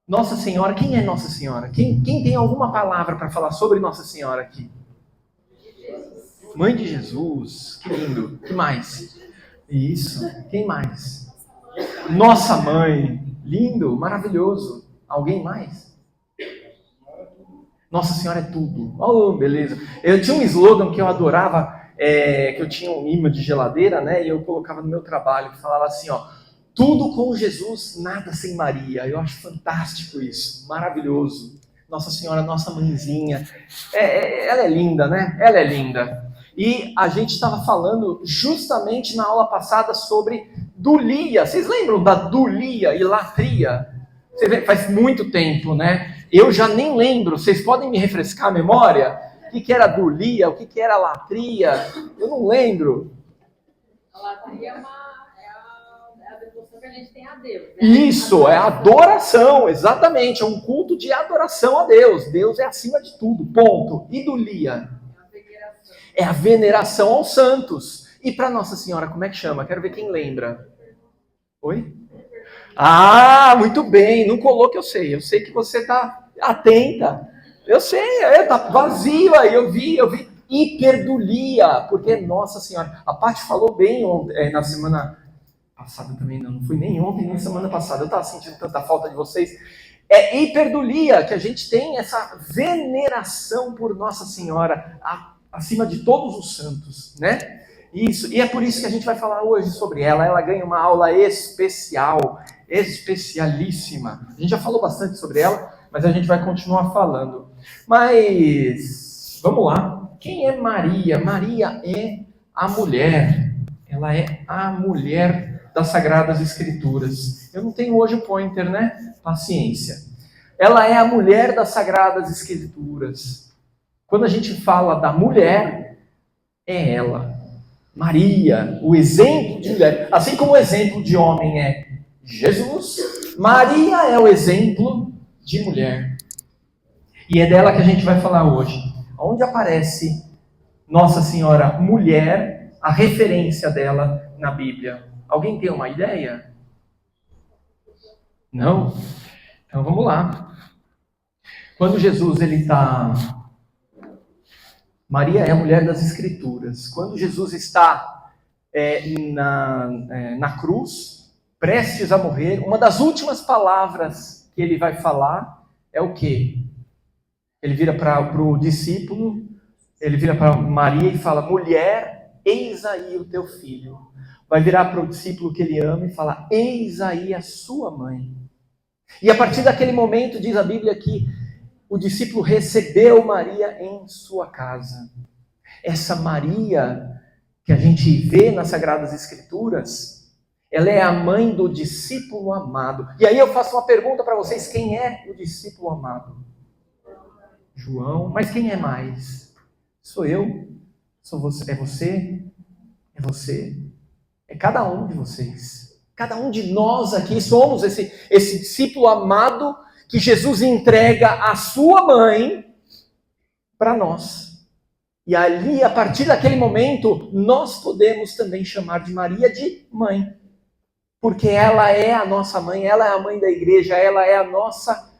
Nossa Senhora, quem é Nossa Senhora? Quem tem alguma palavra para falar sobre Nossa Senhora aqui? Mãe de Jesus, que lindo. Que mais? Isso, quem mais? Nossa Mãe, lindo, maravilhoso. Alguém mais? Nossa Senhora é tudo. Oh, beleza. Eu tinha um slogan que eu adorava, que eu tinha um imã de geladeira, né? E eu colocava no meu trabalho, que falava assim, ó, tudo com Jesus, nada sem Maria. Eu acho fantástico isso, maravilhoso. Nossa Senhora, nossa mãezinha. Ela é linda, né? Ela é linda. E a gente estava falando justamente na aula passada sobre dulia. Vocês lembram da dulia e latria? Você vê, faz muito tempo, né? Eu já nem lembro. Vocês podem me refrescar a memória? O que era dulia? O que era latria? Eu não lembro. A latria é a devoção que a gente tem a Deus. Né? Isso, é adoração, exatamente. É um culto de adoração a Deus. Deus é acima de tudo, ponto. E dulia? É a veneração aos santos. E para Nossa Senhora, como é que chama? Quero ver quem lembra. Oi? Ah, muito bem. Não colou que eu sei. Eu sei que você está atenta. Eu sei, tá vazio aí. Eu vi. Hiperdulia, porque Nossa Senhora. A Paty falou bem na semana passada também, não foi nem ontem, nem semana passada. Eu estava sentindo tanta falta de vocês. É hiperdulia, que a gente tem essa veneração por Nossa Senhora, acima de todos os santos, né? Isso, e é por isso que a gente vai falar hoje sobre ela. Ela ganha uma aula especial, especialíssima. A gente já falou bastante sobre ela, mas a gente vai continuar falando. Mas, vamos lá. Quem é Maria? Maria é a mulher. Ela é a mulher das Sagradas Escrituras. Eu não tenho hoje o pointer, né? Paciência. Ela é a mulher das Sagradas Escrituras. Quando a gente fala da mulher, é ela. Maria, o exemplo de mulher. Assim como o exemplo de homem é Jesus, Maria é o exemplo de mulher. E é dela que a gente vai falar hoje. Onde aparece Nossa Senhora mulher, a referência dela na Bíblia? Alguém tem uma ideia? Não? Então vamos lá. Quando Jesus está... Maria é a mulher das Escrituras. Quando Jesus está na cruz, prestes a morrer, uma das últimas palavras que ele vai falar é o quê? Ele vira para o discípulo, ele vira para Maria e fala, mulher, eis aí o teu filho. Vai virar para o discípulo que ele ama e falar, eis aí a sua mãe. E a partir daquele momento, diz a Bíblia que o discípulo recebeu Maria em sua casa. Essa Maria que a gente vê nas Sagradas Escrituras, ela é a mãe do discípulo amado. E aí eu faço uma pergunta para vocês, quem é o discípulo amado? João, mas quem é mais? Sou eu? Sou você? É você? É você? É cada um de vocês. Cada um de nós aqui somos esse discípulo amado que Jesus entrega a sua mãe para nós. E ali, a partir daquele momento, nós podemos também chamar de Maria de mãe. Porque ela é a nossa mãe, ela é a mãe da igreja, ela é a nossa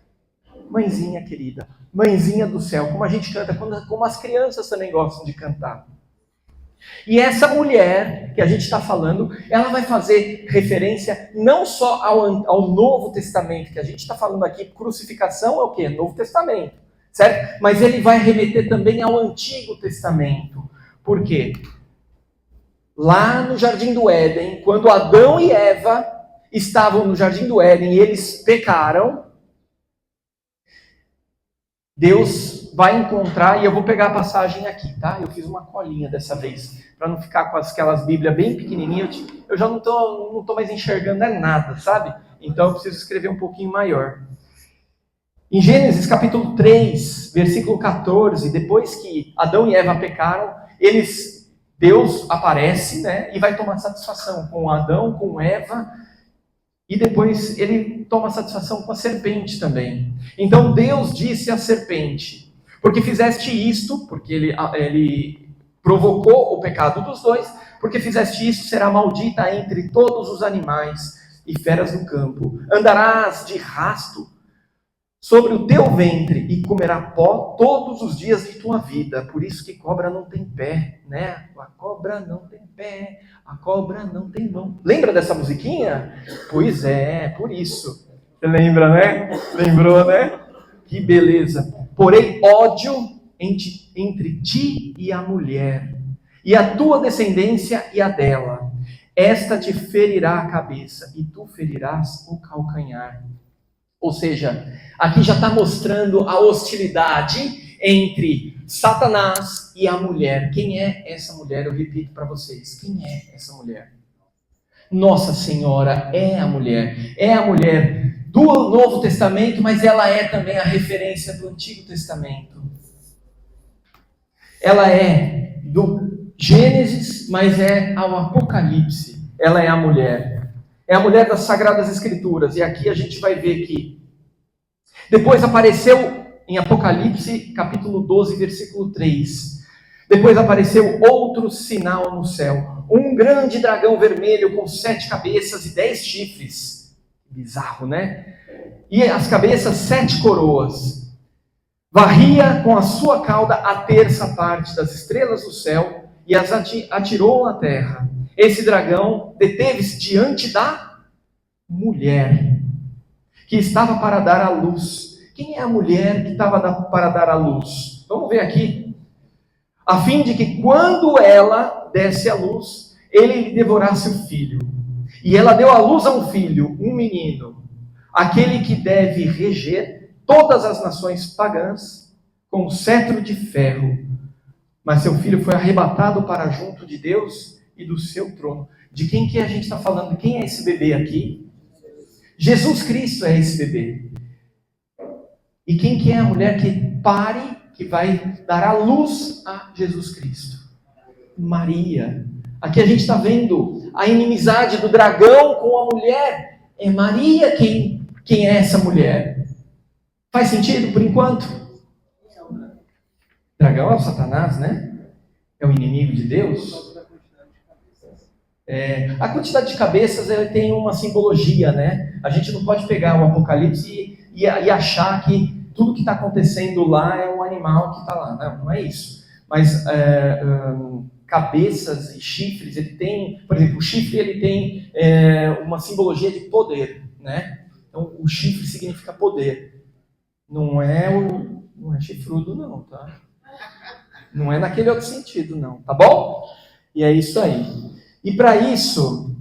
mãezinha querida. Mãezinha do céu, como a gente canta, como as crianças também gostam de cantar. E essa mulher que a gente está falando, ela vai fazer referência não só ao Novo Testamento, que a gente está falando aqui, crucificação é o quê? Novo Testamento, certo? Mas ele vai remeter também ao Antigo Testamento. Por quê? Lá no Jardim do Éden, quando Adão e Eva estavam no Jardim do Éden e eles pecaram, Deus vai encontrar, e eu vou pegar a passagem aqui, tá? Eu fiz uma colinha dessa vez, para não ficar com aquelas Bíblias bem pequenininhas. Eu já não tô mais enxergando nada, sabe? Então eu preciso escrever um pouquinho maior. Em Gênesis capítulo 3, versículo 14, depois que Adão e Eva pecaram, Deus aparece, né? E vai tomar satisfação com Adão, com Eva, e depois ele toma satisfação com a serpente também. Então Deus disse à serpente, porque fizeste isto, porque ele provocou o pecado dos dois, porque fizeste isto, será maldita entre todos os animais e feras do campo. Andarás de rasto sobre o teu ventre e comerá pó todos os dias de tua vida. Por isso que cobra não tem pé, né? A cobra não tem pé, a cobra não tem mão. Lembra dessa musiquinha? Pois é, por isso. Você lembra, né? Lembrou, né? Que beleza. Porém, ódio entre ti e a mulher, e a tua descendência e a dela. Esta te ferirá a cabeça, e tu ferirás o calcanhar. Ou seja, aqui já está mostrando a hostilidade entre Satanás e a mulher. Quem é essa mulher? Eu repito para vocês. Quem é essa mulher? Nossa Senhora é a mulher. É a mulher do Novo Testamento, mas ela é também a referência do Antigo Testamento. Ela é do Gênesis, mas é ao Apocalipse. Ela é a mulher. É a mulher das Sagradas Escrituras. E aqui a gente vai ver que depois apareceu em Apocalipse, capítulo 12, versículo 3. Depois apareceu outro sinal no céu. Um grande dragão vermelho com 7 cabeças e 10 chifres. Bizarro, né? E as cabeças 7 coroas. Varria com a sua cauda a terça parte das estrelas do céu e as atirou na terra. Esse dragão deteve-se diante da mulher, que estava para dar à luz. Quem é a mulher que estava para dar à luz? Vamos ver aqui. A fim de que quando ela desse à luz, ele lhe devorasse o filho. E ela deu à luz a um filho, um menino, aquele que deve reger todas as nações pagãs com o cetro de ferro. Mas seu filho foi arrebatado para junto de Deus e do seu trono. De quem que a gente está falando? Quem é esse bebê aqui? Jesus Cristo é esse bebê. E quem que é a mulher que vai dar a luz a Jesus Cristo? Maria. Aqui a gente está vendo a inimizade do dragão com a mulher. É Maria quem é essa mulher. Faz sentido por enquanto? Dragão é o Satanás, né? É o inimigo de Deus. A quantidade de cabeças tem uma simbologia, né? A gente não pode pegar o Apocalipse e achar que tudo que está acontecendo lá é um animal que está lá. Não é isso. Mas cabeças e chifres, ele tem, por exemplo, o chifre ele tem uma simbologia de poder, né? Então o chifre significa poder. Não é chifrudo não, tá? Não é naquele outro sentido não, tá bom? E é isso aí. E para isso,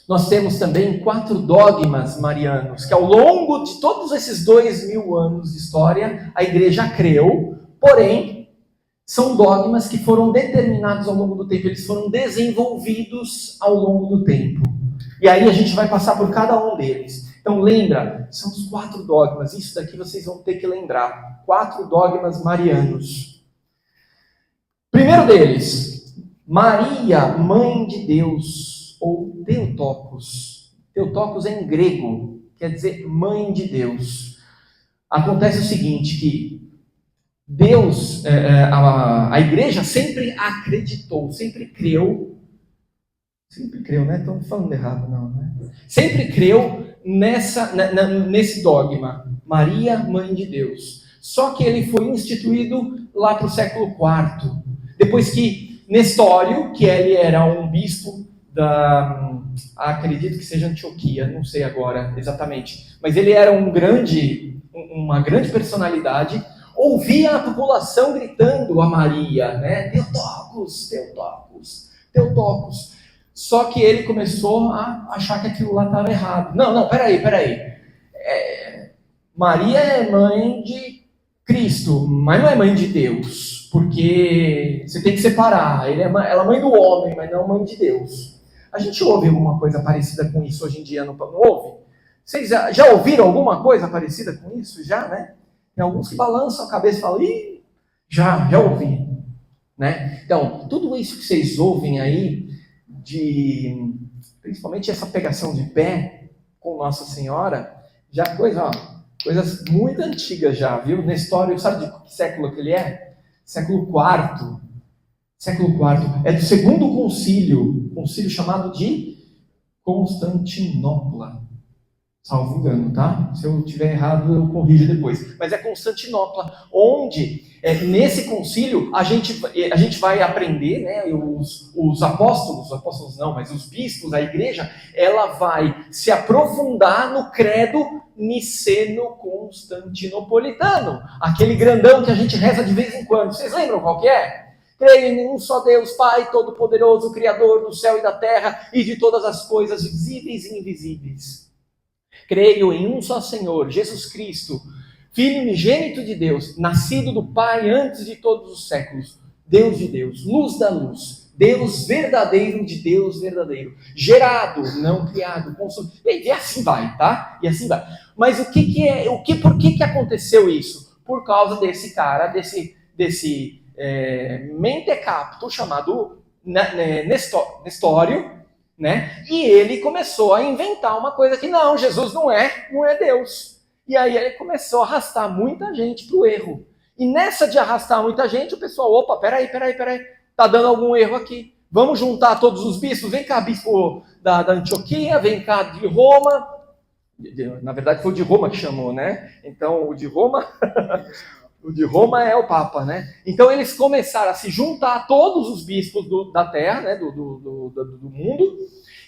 nós temos também 4 dogmas marianos, que ao longo de todos esses 2000 anos de história, a igreja creu, porém, são dogmas que foram determinados ao longo do tempo, eles foram desenvolvidos ao longo do tempo. E aí a gente vai passar por cada um deles. Então lembra, são os 4 dogmas, isso daqui vocês vão ter que lembrar. 4 dogmas marianos. Primeiro deles, Maria, Mãe de Deus, ou Theotokos. Theotokos é em grego, quer dizer Mãe de Deus. Acontece o seguinte, que Deus, a igreja sempre acreditou, sempre creu, né? Estou falando errado, não, né? Sempre creu nesse dogma, Maria, Mãe de Deus. Só que ele foi instituído lá para o século IV. Depois que Nestório, que ele era um bispo acredito que seja Antioquia, não sei agora exatamente, mas ele era uma grande personalidade, ouvia a população gritando a Maria, né? Theotokos, Theotokos, Theotokos. Só que ele começou a achar que aquilo lá estava errado. Não, peraí. Maria é mãe de Cristo, mas não é mãe de Deus, porque você tem que separar. Ela é mãe do homem, mas não mãe de Deus. A gente ouve alguma coisa parecida com isso hoje em dia, não ouve? Vocês já ouviram alguma coisa parecida com isso? Já, né? Tem alguns que balançam a cabeça e falam, já ouvi. Né? Então, tudo isso que vocês ouvem aí, principalmente essa pegação de pé com Nossa Senhora, já coisas muito antigas já, viu? Nestório, sabe de que século que ele é? Século IV. Século IV. É do segundo concílio chamado de Constantinopla. salvo engano, tá? Se eu tiver errado, eu corrijo depois. Mas é Constantinopla, onde, nesse concílio, a gente vai aprender, né? Os apóstolos não, mas os bispos, a igreja, ela vai se aprofundar no credo niceno-constantinopolitano. Aquele grandão que a gente reza de vez em quando. Vocês lembram qual que é? Creio em um só Deus, Pai Todo-Poderoso, Criador do céu e da terra e de todas as coisas visíveis e invisíveis. Creio em um só Senhor, Jesus Cristo, Filho unigênito de Deus, nascido do Pai antes de todos os séculos, Deus de Deus, luz da luz, Deus verdadeiro de Deus verdadeiro, gerado, não criado, consumido. E assim vai, tá? E assim vai. Mas por que aconteceu isso? Por causa desse cara, desse mentecapto chamado Nestório, né? E ele começou a inventar uma coisa que não, Jesus não é Deus. E aí ele começou a arrastar muita gente para o erro. E nessa de arrastar muita gente, o pessoal, opa, peraí, tá dando algum erro aqui. Vamos juntar todos os bispos, vem cá, bispo da Antioquia, vem cá de Roma. Na verdade foi o de Roma que chamou, né? Então o de Roma... O de Roma é o Papa, né? Então eles começaram a se juntar, todos os bispos da terra, né? do mundo,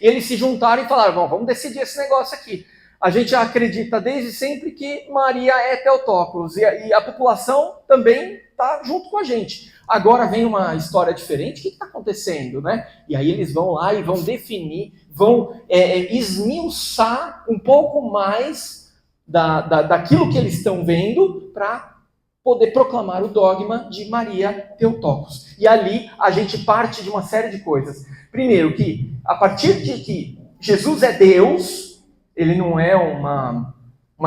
e eles se juntaram e falaram, bom, vamos decidir esse negócio aqui. A gente acredita desde sempre que Maria é Theotokos, e a população também está junto com a gente. Agora vem uma história diferente, o que está acontecendo, né? E aí eles vão lá e vão definir, vão esmiuçar um pouco mais daquilo que eles estão vendo para poder proclamar o dogma de Maria Theotokos. E ali a gente parte de uma série de coisas. Primeiro, que a partir de que Jesus é Deus, ele não é uma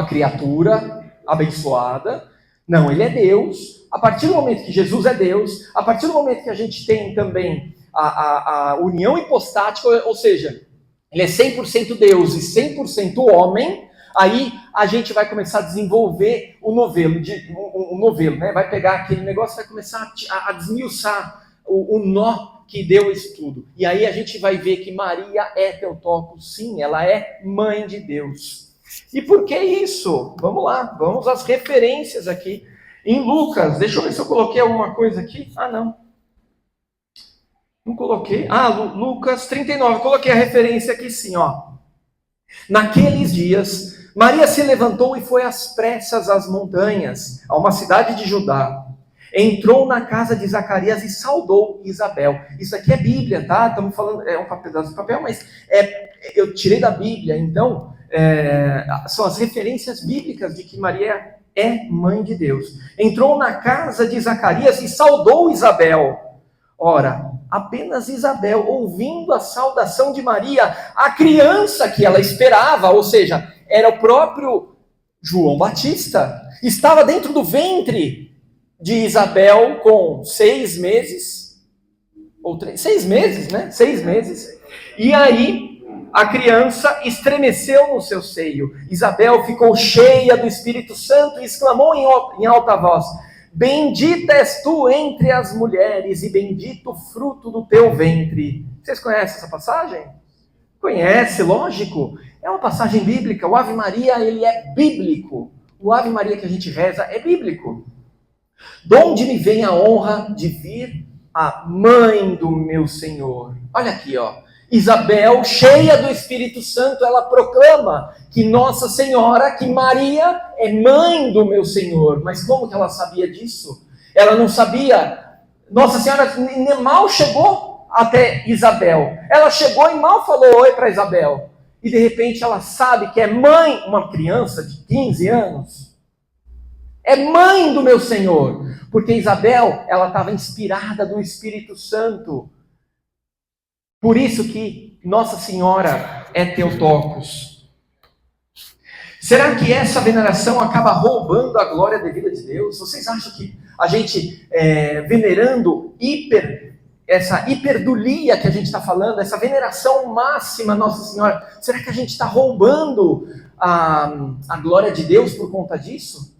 criatura abençoada, não, ele é Deus. A partir do momento que Jesus é Deus, a partir do momento que a gente tem também a união hipostática, ou seja, ele é 100% Deus e 100% homem, aí a gente vai começar a desenvolver o novelo, né? Vai pegar aquele negócio, vai começar a desmiuçar o nó que deu isso tudo. E aí a gente vai ver que Maria é Theotokos, sim, ela é mãe de Deus. E por que isso? Vamos lá, vamos às referências aqui. Em Lucas, deixa eu ver se eu coloquei alguma coisa aqui. Não coloquei. Lucas 39, coloquei a referência aqui sim, ó. Naqueles dias, Maria se levantou e foi às pressas às montanhas, a uma cidade de Judá. Entrou na casa de Zacarias e saudou Isabel. Isso aqui é Bíblia, tá? Estamos falando, é um pedaço de papel, mas eu tirei da Bíblia. Então, são as referências bíblicas de que Maria é mãe de Deus. Entrou na casa de Zacarias e saudou Isabel. Ora, apenas Isabel, ouvindo a saudação de Maria, a criança que ela esperava, ou seja, era o próprio João Batista, estava dentro do ventre de Isabel com 6 meses, ou 6 meses, né? 6 meses. E aí a criança estremeceu no seu seio. Isabel ficou cheia do Espírito Santo e exclamou em alta voz: bendita és tu entre as mulheres e bendito o fruto do teu ventre. Vocês conhecem essa passagem? Conhece, lógico. É uma passagem bíblica. O Ave Maria, ele é bíblico. O Ave Maria que a gente reza é bíblico. De onde me vem a honra de vir a mãe do meu Senhor? Olha aqui, ó. Isabel, cheia do Espírito Santo, ela proclama que Nossa Senhora, que Maria é mãe do meu Senhor. Mas como que ela sabia disso? Ela não sabia. Nossa Senhora mal chegou até Isabel. Ela chegou e mal falou oi para Isabel. E de repente ela sabe que é mãe, uma criança de 15 anos. É mãe do meu Senhor. Porque Isabel, ela estava inspirada do Espírito Santo. Por isso que Nossa Senhora é Theotokos. Será que essa veneração acaba roubando a glória devida de Deus? Vocês acham que a gente, venerando essa hiperdulia que a gente está falando, essa veneração máxima a Nossa Senhora, será que a gente está roubando a glória de Deus por conta disso?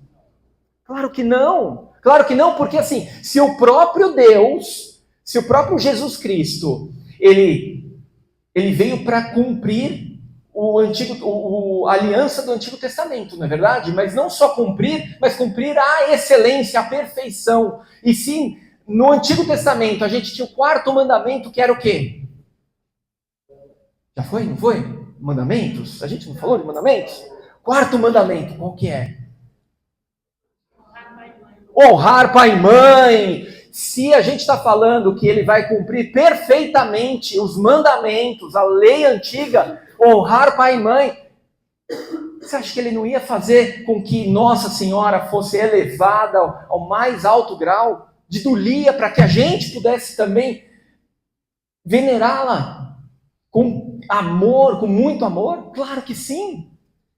Claro que não. Claro que não, porque assim, se o próprio Deus, se o próprio Jesus Cristo, ele veio para cumprir a aliança do Antigo Testamento, não é verdade? Mas não só cumprir, mas cumprir a excelência, a perfeição. E sim, no Antigo Testamento a gente tinha o quarto mandamento, que era o quê? Já foi? Não foi? Mandamentos? A gente não falou de mandamentos? Quarto mandamento, qual que é? Honrar pai e mãe. Se a gente está falando que ele vai cumprir perfeitamente os mandamentos, a lei antiga, honrar pai e mãe, você acha que ele não ia fazer com que Nossa Senhora fosse elevada ao mais alto grau de idolia, para que a gente pudesse também venerá-la com amor, com muito amor? Claro que sim.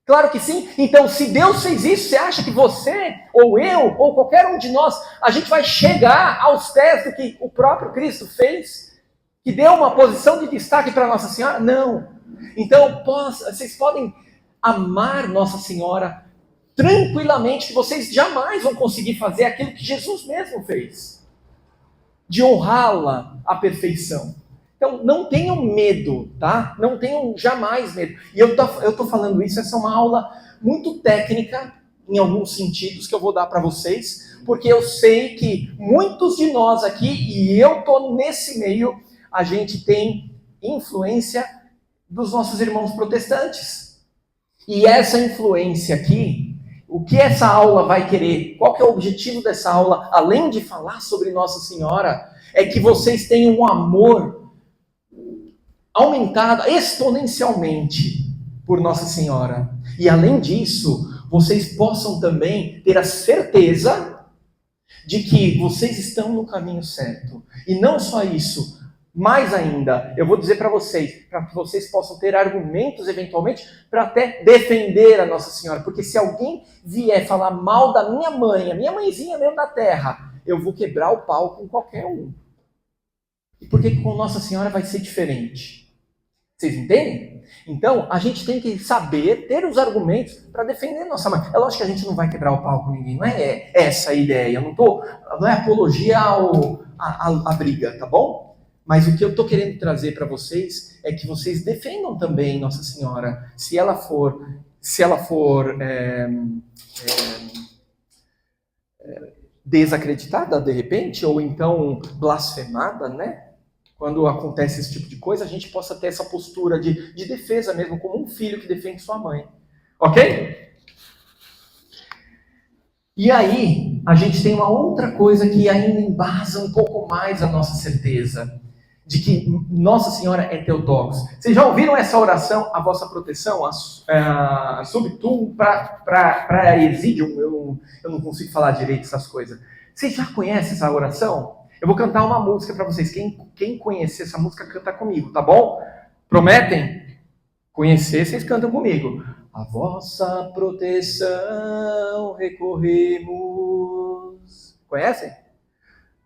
Claro que sim. Então, se Deus fez isso, você acha que você, ou eu, ou qualquer um de nós, a gente vai chegar aos pés do que o próprio Cristo fez? Que deu uma posição de destaque para Nossa Senhora? Não. Então, vocês podem amar Nossa Senhora tranquilamente, que vocês jamais vão conseguir fazer aquilo que Jesus mesmo fez, de honrá-la à perfeição. Então, não tenham medo, tá? Não tenham jamais medo. E eu tô falando isso, essa é uma aula muito técnica, em alguns sentidos, que eu vou dar para vocês, porque eu sei que muitos de nós aqui, e eu tô nesse meio, a gente tem influência dos nossos irmãos protestantes. E essa influência aqui, o que essa aula vai querer? Qual que é o objetivo dessa aula, além de falar sobre Nossa Senhora, é que vocês tenham um amor aumentada exponencialmente por Nossa Senhora. E além disso, vocês possam também ter a certeza de que vocês estão no caminho certo. E não só isso, mais ainda, eu vou dizer para vocês, para que vocês possam ter argumentos eventualmente para até defender a Nossa Senhora. Porque se alguém vier falar mal da minha mãe, a minha mãezinha mesmo da terra, eu vou quebrar o pau com qualquer um. E por que com Nossa Senhora vai ser diferente? Vocês entendem? Então, a gente tem que saber, ter os argumentos para defender nossa mãe. É lógico que a gente não vai quebrar o pau com ninguém, não é essa a ideia. Não é apologia à briga, tá bom? Mas o que eu estou querendo trazer para vocês é que vocês defendam também Nossa Senhora. Se ela for desacreditada, de repente, ou então blasfemada, né? Quando acontece esse tipo de coisa, a gente possa ter essa postura de defesa mesmo, como um filho que defende sua mãe. Ok? E aí, a gente tem uma outra coisa que ainda embasa um pouco mais a nossa certeza de que Nossa Senhora é Theotokos. Vocês já ouviram essa oração, a vossa proteção, a subtum para exídium? Eu não consigo falar direito essas coisas. Vocês já conhecem essa oração? Eu vou cantar uma música para vocês. Quem conhecer essa música, canta comigo, tá bom? Prometem? Conhecer, vocês cantam comigo. A vossa proteção recorremos. Conhecem?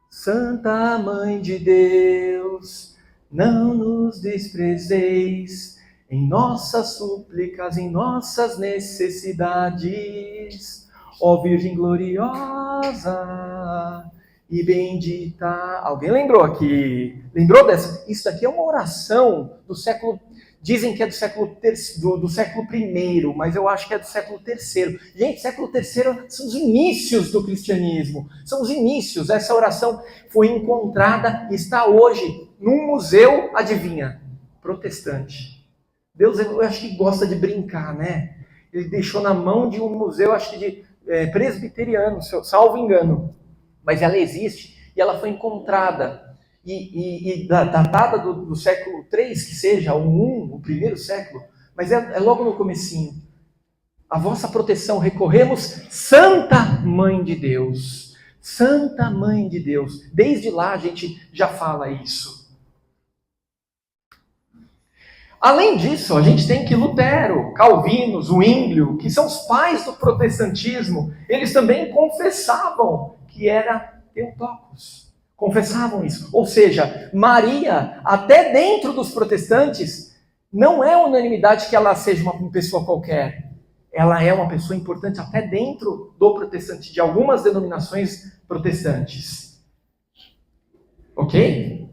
Santa Mãe de Deus, não nos desprezeis em nossas súplicas, em nossas necessidades. Ó Virgem gloriosa e bendita. Alguém lembrou aqui? Lembrou dessa? Isso daqui é uma oração do século. Dizem que é do século I, mas eu acho que é do século III. Gente, século III são os inícios do cristianismo. São os inícios. Essa oração foi encontrada e está hoje num museu, adivinha? Protestante. Deus, eu acho que gosta de brincar, né? Ele deixou na mão de um museu, acho que de presbiteriano, salvo engano. Mas ela existe e ela foi encontrada. E datada do século III, que seja, o primeiro século, mas é logo no comecinho. A vossa proteção recorremos, Santa Mãe de Deus. Santa Mãe de Deus. Desde lá a gente já fala isso. Além disso, a gente tem que Lutero, Calvino, Zwinglio, que são os pais do protestantismo, eles também confessavam que era Theotokos. Confessavam isso. Ou seja, Maria, até dentro dos protestantes, não é unanimidade que ela seja uma pessoa qualquer. Ela é uma pessoa importante até dentro do protestante, de algumas denominações protestantes. Ok?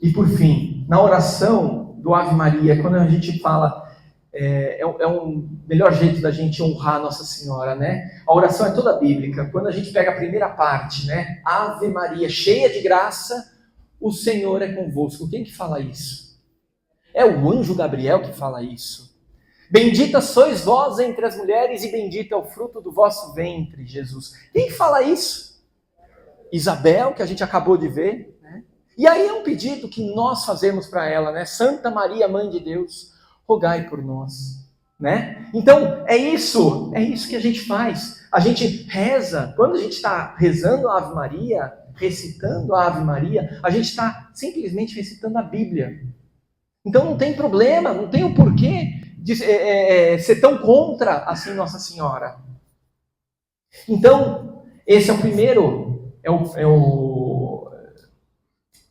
E por fim, na oração do Ave Maria, quando a gente fala, é um melhor jeito da gente honrar Nossa Senhora, né? A oração é toda bíblica. Quando a gente pega a primeira parte, né? Ave Maria, cheia de graça, o Senhor é convosco. Quem que fala isso? É o anjo Gabriel que fala isso. Bendita sois vós entre as mulheres e bendito é o fruto do vosso ventre, Jesus. Quem fala isso? Isabel, que a gente acabou de ver, né? E aí é um pedido que nós fazemos para ela, né? Santa Maria, Mãe de Deus, rogai por nós, né? Então, é isso que a gente faz. A gente reza, quando a gente está rezando a Ave Maria, recitando a Ave Maria, a gente está simplesmente recitando a Bíblia. Então não tem problema, não tem o porquê de ser tão contra assim Nossa Senhora. Então, esse é o primeiro,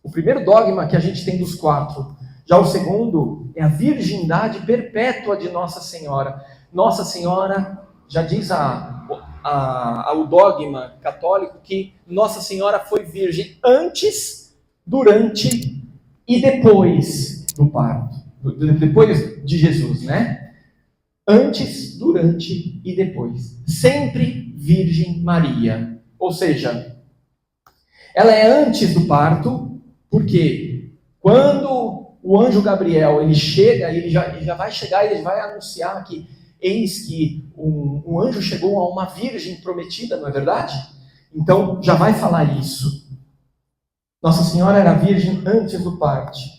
o primeiro dogma que a gente tem dos 4. Já o segundo é a virgindade perpétua de Nossa Senhora. Nossa Senhora, já diz o dogma católico que Nossa Senhora foi virgem antes, durante e depois do parto. Depois de Jesus, né? Antes, durante e depois. Sempre Virgem Maria. Ou seja, ela é antes do parto, porque quando o anjo Gabriel ele chega, ele já vai chegar e ele vai anunciar que eis que um anjo chegou a uma virgem prometida, não é verdade? Então, já vai falar isso. Nossa Senhora era virgem antes do parto.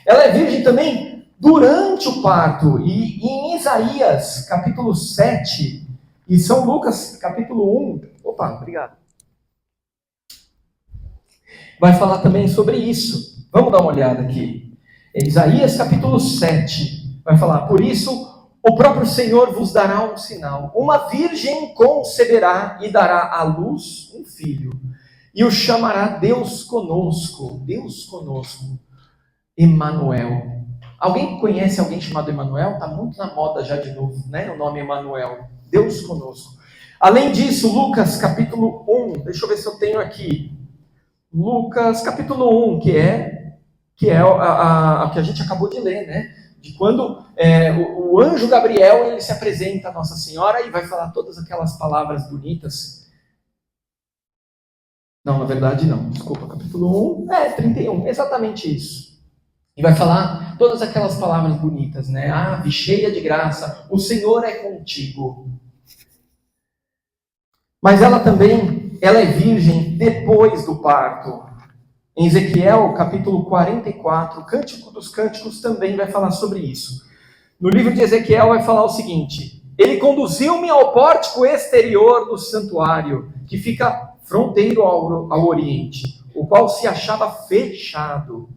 Ela é virgem também durante o parto. E em Isaías, capítulo 7, e São Lucas, capítulo 1... Opa, obrigado. Vai falar também sobre isso. Vamos dar uma olhada aqui. Em Isaías, capítulo 7, vai falar: por isso, o próprio Senhor vos dará um sinal. Uma virgem conceberá e dará à luz um filho. E o chamará Deus conosco. Deus conosco. Emanuel. Alguém conhece alguém chamado Emanuel? Está muito na moda já de novo, né? O nome Emanuel. Deus conosco. Além disso, Lucas capítulo 1. Deixa eu ver se eu tenho aqui. Lucas capítulo 1, que é a que a gente acabou de ler, né? De quando o anjo Gabriel ele se apresenta a Nossa Senhora e vai falar todas aquelas palavras bonitas. Não, na verdade não. Desculpa, capítulo 1, 31, exatamente isso. E vai falar todas aquelas palavras bonitas, né? Ave cheia de graça, o Senhor é contigo. Mas ela é virgem depois do parto. Em Ezequiel, capítulo 44, Cântico dos Cânticos também vai falar sobre isso. No livro de Ezequiel vai falar o seguinte: ele conduziu-me ao pórtico exterior do santuário, que fica fronteiro ao oriente, o qual se achava fechado.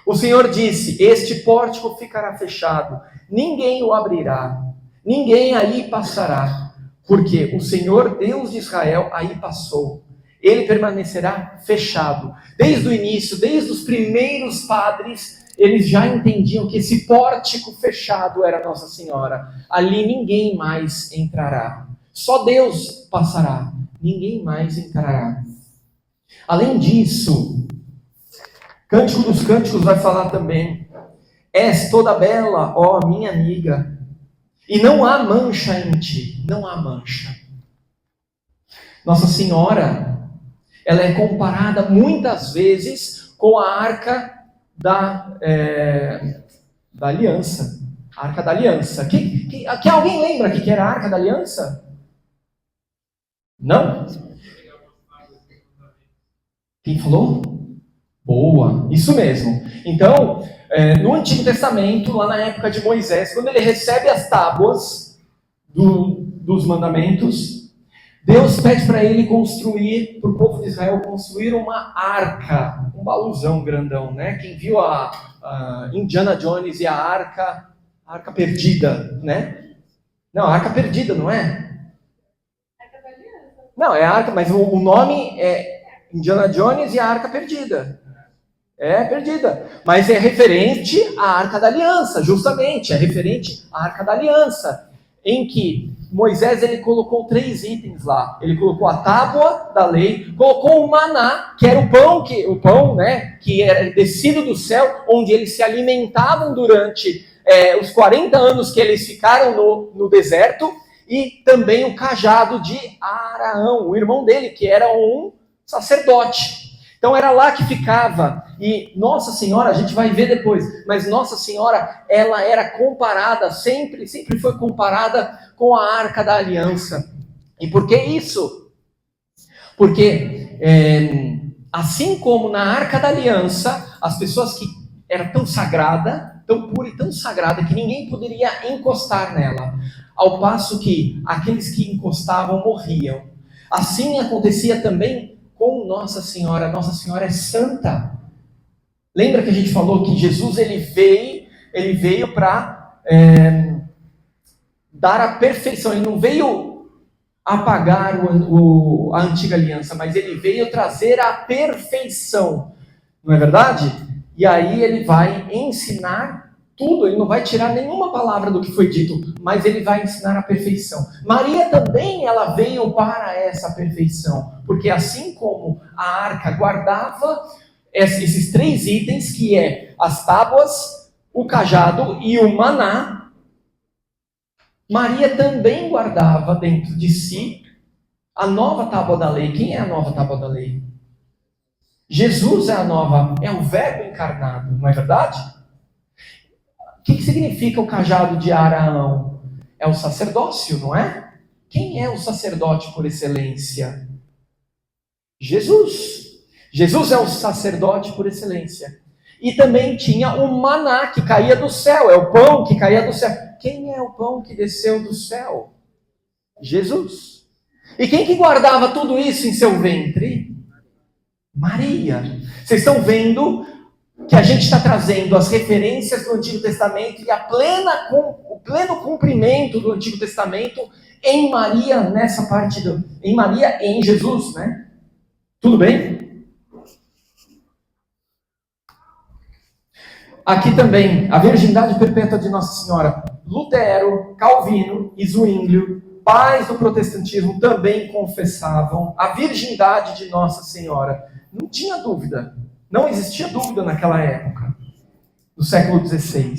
O Senhor disse: este pórtico ficará fechado, ninguém o abrirá, ninguém aí passará, porque o Senhor Deus de Israel aí passou. Ele permanecerá fechado. Desde o início, desde os primeiros padres, eles já entendiam que esse pórtico fechado era Nossa Senhora. Ali ninguém mais entrará. Só Deus passará, ninguém mais entrará. Além disso, Cântico dos Cânticos vai falar também: és toda bela, ó minha amiga, e não há mancha em ti, não há mancha. Nossa Senhora, ela é comparada muitas vezes com a arca da aliança. A arca da aliança. Que alguém lembra que era a arca da aliança? Não? Quem falou? Boa, isso mesmo. Então, no Antigo Testamento, lá na época de Moisés, quando ele recebe as tábuas dos mandamentos, Deus pede para ele construir, para o povo de Israel construir uma arca, um baúzão grandão, né? Quem viu a Indiana Jones e a arca perdida, né? Não, a arca perdida, não é? Arca da Aliança. Não, é a arca, mas o nome é Indiana Jones e a arca perdida. É perdida, mas é referente à Arca da Aliança, justamente, é referente à Arca da Aliança, em que Moisés ele colocou 3 itens lá. Ele colocou a tábua da lei, colocou o maná, que era o pão, né, que era descido do céu, onde eles se alimentavam durante os 40 anos que eles ficaram no deserto, e também o cajado de Araão, o irmão dele, que era um sacerdote. Então era lá que ficava, e Nossa Senhora, a gente vai ver depois, mas Nossa Senhora, ela era comparada, sempre foi comparada com a Arca da Aliança. E por que isso? Porque, assim como na Arca da Aliança, as pessoas que eram tão sagrada, tão pura e tão sagrada, que ninguém poderia encostar nela, ao passo que aqueles que encostavam morriam. Assim acontecia também com Nossa Senhora. Nossa Senhora é santa. Lembra que a gente falou que Jesus ele veio para dar a perfeição. Ele não veio apagar a antiga aliança, mas ele veio trazer a perfeição. Não é verdade? E aí ele vai ensinar tudo, ele não vai tirar nenhuma palavra do que foi dito, mas ele vai ensinar a perfeição. Maria também, ela veio para essa perfeição, porque assim como a arca guardava esses 3 itens, que é as tábuas, o cajado e o maná, Maria também guardava dentro de si a nova tábua da lei. Quem é a nova tábua da lei? Jesus é o verbo encarnado, não é verdade? O que significa o cajado de Araão? É o sacerdócio, não é? Quem é o sacerdote por excelência? Jesus. Jesus é o sacerdote por excelência. E também tinha o maná que caía do céu, é o pão que caía do céu. Quem é o pão que desceu do céu? Jesus. E quem que guardava tudo isso em seu ventre? Maria. Vocês estão vendo que a gente está trazendo as referências do Antigo Testamento e o pleno cumprimento do Antigo Testamento em Maria, nessa parte em Maria e em Jesus, né? Tudo bem? Aqui também, a virgindade perpétua de Nossa Senhora. Lutero, Calvino e Zwinglio, pais do protestantismo, também confessavam a virgindade de Nossa Senhora. Não tinha dúvida. Não existia dúvida naquela época, no século XVI.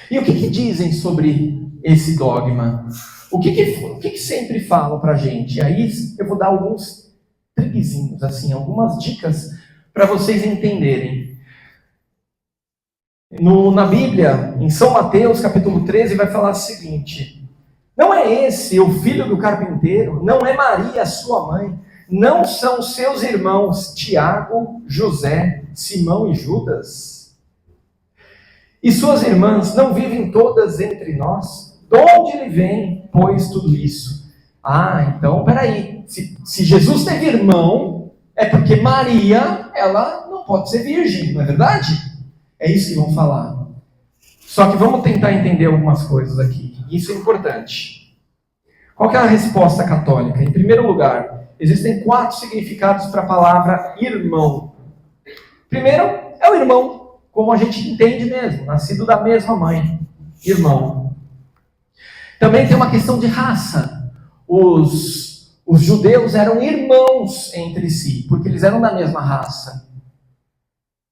E o que dizem sobre esse dogma? O que sempre falam para a gente? E aí eu vou dar alguns triguezinhos, assim, algumas dicas para vocês entenderem. Na Bíblia, em São Mateus, capítulo 13, vai falar o seguinte: não é esse o filho do carpinteiro? Não é Maria, sua mãe? Não são seus irmãos Tiago, José, Simão e Judas? E suas irmãs não vivem todas entre nós? De onde lhe vem, pois, tudo isso? Então, peraí. Se Jesus teve irmão, é porque Maria, ela não pode ser virgem, não é verdade? É isso que vão falar. Só que vamos tentar entender algumas coisas aqui. Isso é importante. Qual que é a resposta católica? Em primeiro lugar, existem 4 significados para a palavra irmão. Primeiro, é o irmão, como a gente entende mesmo, nascido da mesma mãe. Irmão. Também tem uma questão de raça. Os judeus eram irmãos entre si, porque eles eram da mesma raça.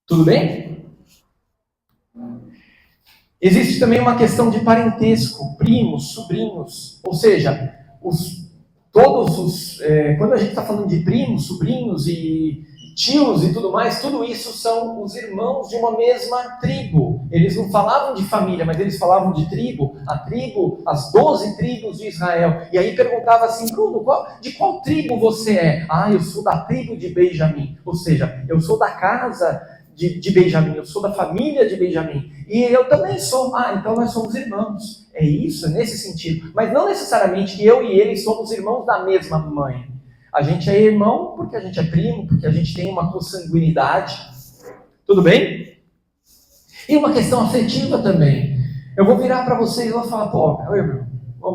Tudo bem? Existe também uma questão de parentesco, primos, sobrinhos, ou seja, quando a gente está falando de primos, sobrinhos e tios e tudo mais, tudo isso são os irmãos de uma mesma tribo. Eles não falavam de família, mas eles falavam de tribo, as 12 tribos de Israel. E aí perguntava assim: Bruno, de qual tribo você é? Eu sou da tribo de Benjamim, ou seja, eu sou da casa de Benjamim, eu sou da família de Benjamim. E eu também sou. Então nós somos irmãos. É isso, é nesse sentido. Mas não necessariamente que eu e ele somos irmãos da mesma mãe. A gente é irmão porque a gente é primo, porque a gente tem uma consanguinidade. Tudo bem? E uma questão afetiva também. Eu vou virar para vocês e vou falar: meu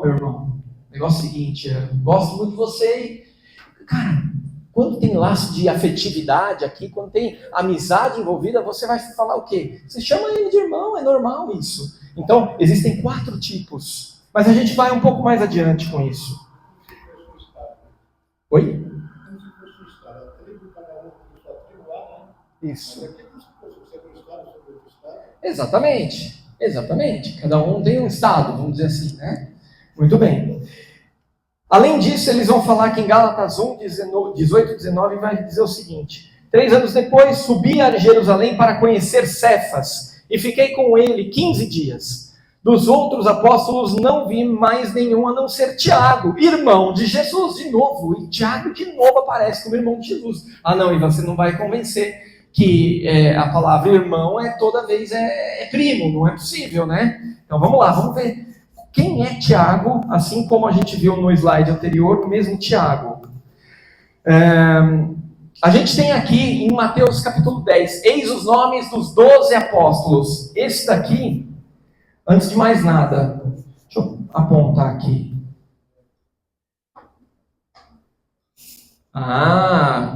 irmão, negócio é o seguinte, eu gosto muito de você e, cara, quando tem laço de afetividade aqui, quando tem amizade envolvida, você vai falar o quê? Você chama ele de irmão, é normal isso. Então, existem 4 tipos Mas a gente vai um pouco mais adiante com isso. Oi? Isso. Exatamente. Cada um tem um estado, vamos dizer assim, né? Muito bem. Além disso, eles vão falar que em Gálatas 1, 18 e 19 vai dizer o seguinte: 3 anos depois, subi a Jerusalém para conhecer Cefas, e fiquei com ele 15 dias. Dos outros apóstolos não vi mais nenhum a não ser Tiago, irmão de Jesus, de novo. E Tiago de novo aparece como irmão de Jesus. Ah não, e você não vai convencer que a palavra irmão toda vez é primo, não é possível, né? Então vamos lá, vamos ver. Quem é Tiago, assim como a gente viu no slide anterior, o mesmo Tiago. A gente tem aqui em Mateus capítulo 10, eis os nomes dos 12 apóstolos. Esse daqui, antes de mais nada, deixa eu apontar aqui.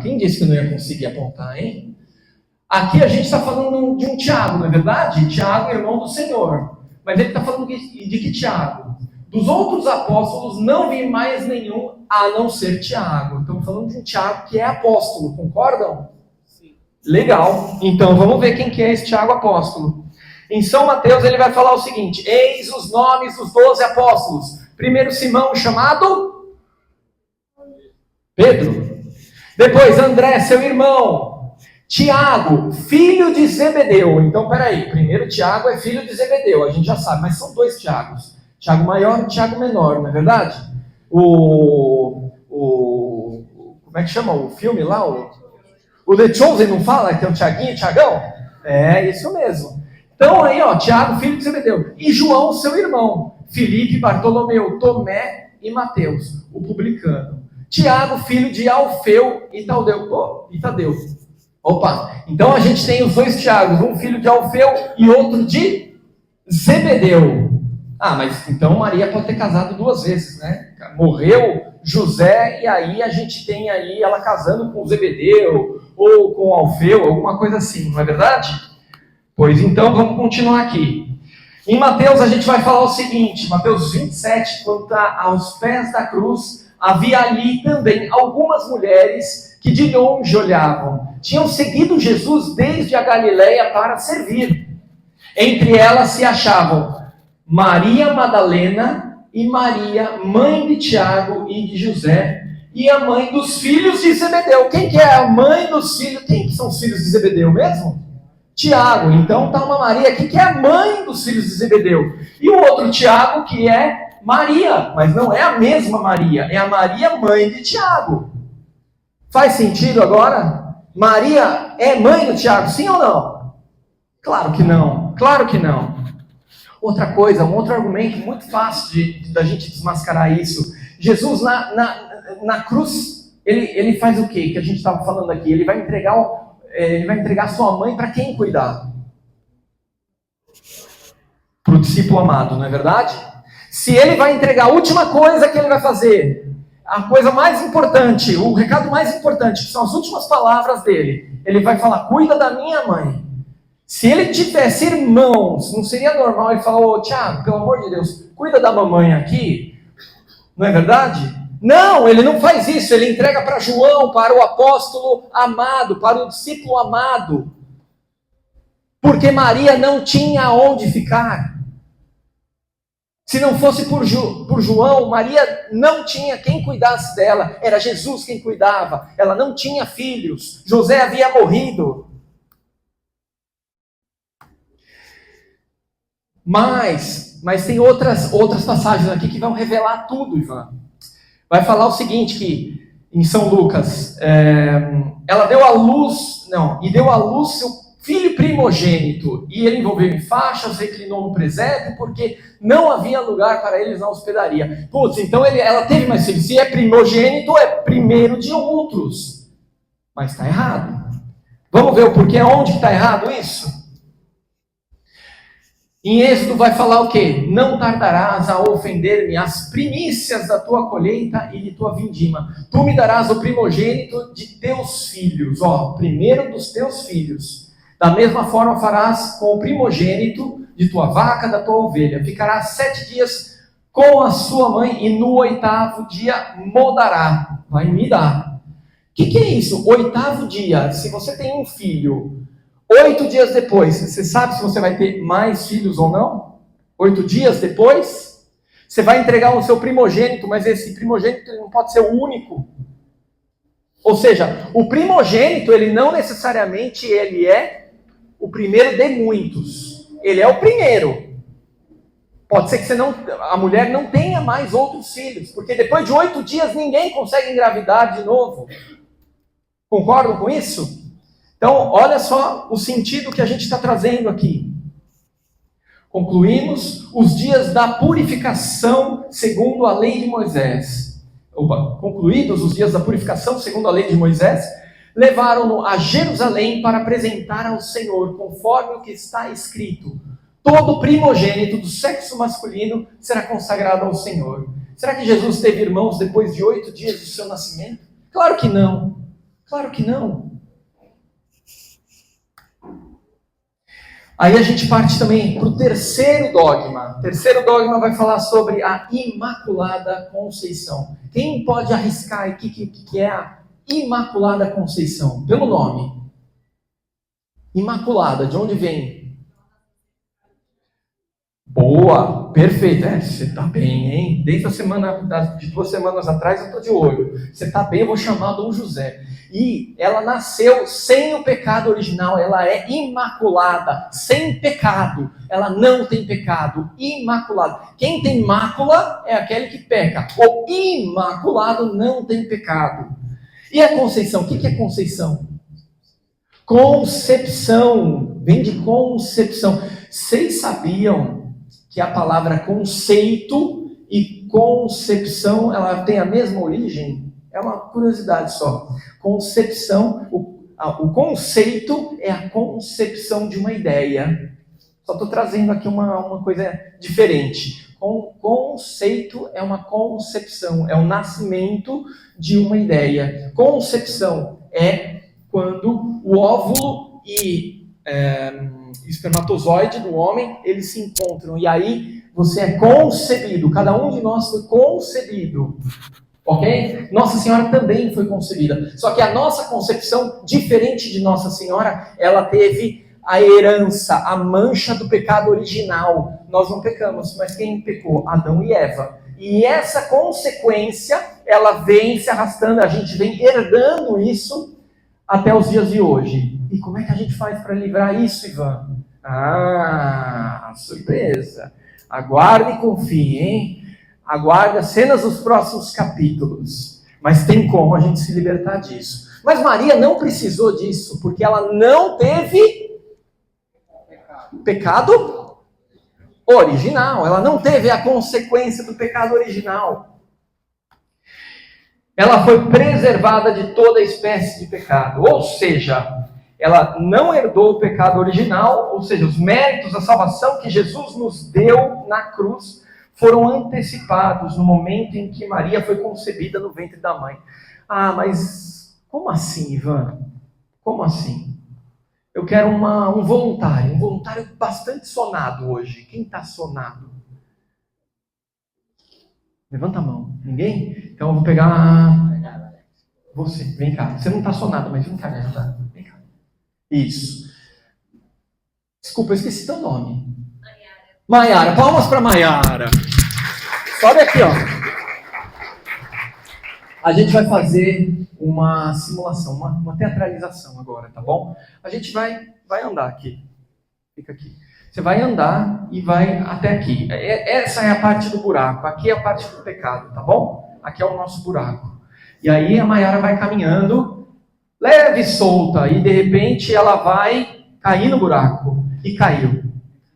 Quem disse que não ia conseguir apontar, hein? Aqui a gente está falando de um Tiago, não é verdade? Tiago, irmão do Senhor. Mas ele está falando de que Tiago? Dos outros apóstolos não vi mais nenhum a não ser Tiago. Estamos falando de um Tiago que é apóstolo, concordam? Sim. Legal. Então vamos ver quem que é esse Tiago apóstolo. Em São Mateus ele vai falar o seguinte: eis os nomes dos 12 apóstolos. Primeiro Simão, chamado Pedro. Depois André, seu irmão. Tiago, filho de Zebedeu. Então, peraí, primeiro Tiago é filho de Zebedeu, a gente já sabe, mas são 2 Tiagos. Tiago maior e Tiago menor, não é verdade? Como é que chama o filme lá? O The Chosen não fala que tem o Tiaguinho e o Tiagão? É, isso mesmo. Então aí, Tiago, filho de Zebedeu. E João, seu irmão. Filipe, Bartolomeu, Tomé e Mateus, o publicano. Tiago, filho de Alfeu e Tadeu. Opa, então a gente tem os 2 Tiagos, um filho de Alfeu e outro de Zebedeu. Mas então Maria pode ter casado 2 vezes, né? Morreu José e aí a gente tem aí ela casando com Zebedeu ou com Alfeu, alguma coisa assim, não é verdade? Pois então vamos continuar aqui. Em Mateus a gente vai falar o seguinte, Mateus 27, quando está aos pés da cruz, havia ali também algumas mulheres que de longe olhavam. Tinham seguido Jesus desde a Galileia para servir. Entre elas se achavam Maria Madalena e Maria, mãe de Tiago e de José, e a mãe dos filhos de Zebedeu. Quem que é a mãe dos filhos? Quem que são os filhos de Zebedeu mesmo? Tiago. Então está uma Maria aqui que é a mãe dos filhos de Zebedeu. E o outro Tiago que é Maria, mas não é a mesma Maria, é a Maria, mãe de Tiago. Faz sentido agora? Maria é mãe do Tiago, sim ou não? Claro que não, claro que não. Outra coisa, um outro argumento muito fácil da gente desmascarar isso. Jesus na cruz, ele faz o quê? Que a gente estava falando aqui, ele vai entregar sua mãe para quem cuidar? Para o discípulo amado, não é verdade? Se ele vai entregar a última coisa que ele vai fazer, a coisa mais importante, o recado mais importante, que são as últimas palavras dele, ele vai falar, cuida da minha mãe. Se ele tivesse irmãos, não seria normal ele falar, Tiago, pelo amor de Deus, cuida da mamãe aqui? Não é verdade? Não, ele não faz isso, ele entrega para João, para o apóstolo amado, para o discípulo amado. Porque Maria não tinha onde ficar. Se não fosse por João, Maria não tinha quem cuidasse dela. Era Jesus quem cuidava. Ela não tinha filhos. José havia morrido. Mas tem outras passagens aqui que vão revelar tudo, Ivan. Vai falar o seguinte, que em São Lucas, ela deu à luz seu filho primogênito, e ele envolveu em faixas, reclinou no presépio, porque não havia lugar para eles na hospedaria. Então ela teve mais filhos. Se é primogênito, é primeiro de outros. Mas está errado. Vamos ver o porquê, onde está errado isso? Em Êxodo vai falar o quê? Não tardarás a ofender-me as primícias da tua colheita e de tua vindima. Tu me darás o primogênito de teus filhos. Primeiro dos teus filhos. Da mesma forma farás com o primogênito de tua vaca, da tua ovelha. Ficarás 7 dias com a sua mãe e no 8º dia mudará. Vai me dar. O que é isso? 8º dia. Se você tem um filho, 8 dias depois, você sabe se você vai ter mais filhos ou não? 8 dias depois, você vai entregar o seu primogênito, mas esse primogênito não pode ser o único. Ou seja, o primogênito, ele não necessariamente ele é o primeiro de muitos. Ele é o primeiro. Pode ser que a mulher não tenha mais outros filhos, porque depois de 8 dias ninguém consegue engravidar de novo. Concordam com isso? Então, olha só o sentido que a gente está trazendo aqui. Concluímos os dias da purificação segundo a lei de Moisés. Concluídos os dias da purificação segundo a lei de Moisés, levaram-no a Jerusalém para apresentar ao Senhor, conforme o que está escrito. Todo primogênito do sexo masculino será consagrado ao Senhor. Será que Jesus teve irmãos depois de 8 dias do seu nascimento? Claro que não. Claro que não. Aí a gente parte também para o terceiro dogma. O terceiro dogma vai falar sobre a Imaculada Conceição. Quem pode arriscar o que é a Imaculada Conceição? Pelo nome. Imaculada, de onde vem? Boa, perfeito. Você está bem, hein? Desde a semana, de 2 semanas atrás eu estou de olho. Você está bem, eu vou chamar Dom José. E ela nasceu sem o pecado original, ela é imaculada, sem pecado. Ela não tem pecado, imaculada. Quem tem mácula é aquele que peca. O imaculado não tem pecado. E a Conceição, o que é Conceição? Concepção, vem de concepção. Vocês sabiam que a palavra conceito e concepção, ela tem a mesma origem? É uma curiosidade só. Concepção, o conceito é a concepção de uma ideia. Só estou trazendo aqui uma coisa diferente. Conceito é uma concepção, é o nascimento de uma ideia. Concepção é quando o óvulo e espermatozoide do homem, eles se encontram. E aí você é concebido. Cada um de nós foi concebido. Ok? Nossa Senhora também foi concebida. Só que a nossa concepção, diferente de Nossa Senhora, ela teve a herança, a mancha do pecado original. Nós não pecamos, mas quem pecou? Adão e Eva. E essa consequência, ela vem se arrastando, a gente vem herdando isso até os dias de hoje. E como é que a gente faz para livrar isso, Ivan? Surpresa. Aguarde e confie, hein? Aguarde as cenas dos próximos capítulos. Mas tem como a gente se libertar disso. Mas Maria não precisou disso, porque ela não teve pecado original. Ela não teve a consequência do pecado original. Ela foi preservada de toda espécie de pecado. Ou seja, ela não herdou o pecado original, ou seja, os méritos da salvação que Jesus nos deu na cruz foram antecipados no momento em que Maria foi concebida no ventre da mãe. Mas como assim, Ivan? Como assim? Eu quero um voluntário bastante sonado hoje. Quem está sonado? Levanta a mão. Ninguém? Então eu vou pegar você. Vem cá. Você não está sonado, mas vem cá me ajudar. Vem cá. Isso. Desculpa, eu esqueci teu nome. Maiara. Palmas para Maiara. Sobe aqui, ó. A gente vai fazer uma simulação, uma teatralização agora, tá bom? A gente vai andar aqui. Fica aqui. Você vai andar e vai até aqui. Essa é a parte do buraco. Aqui é a parte do pecado, tá bom? Aqui é o nosso buraco. E aí a Maiara vai caminhando, leve e solta. E de repente ela vai cair no buraco. E caiu.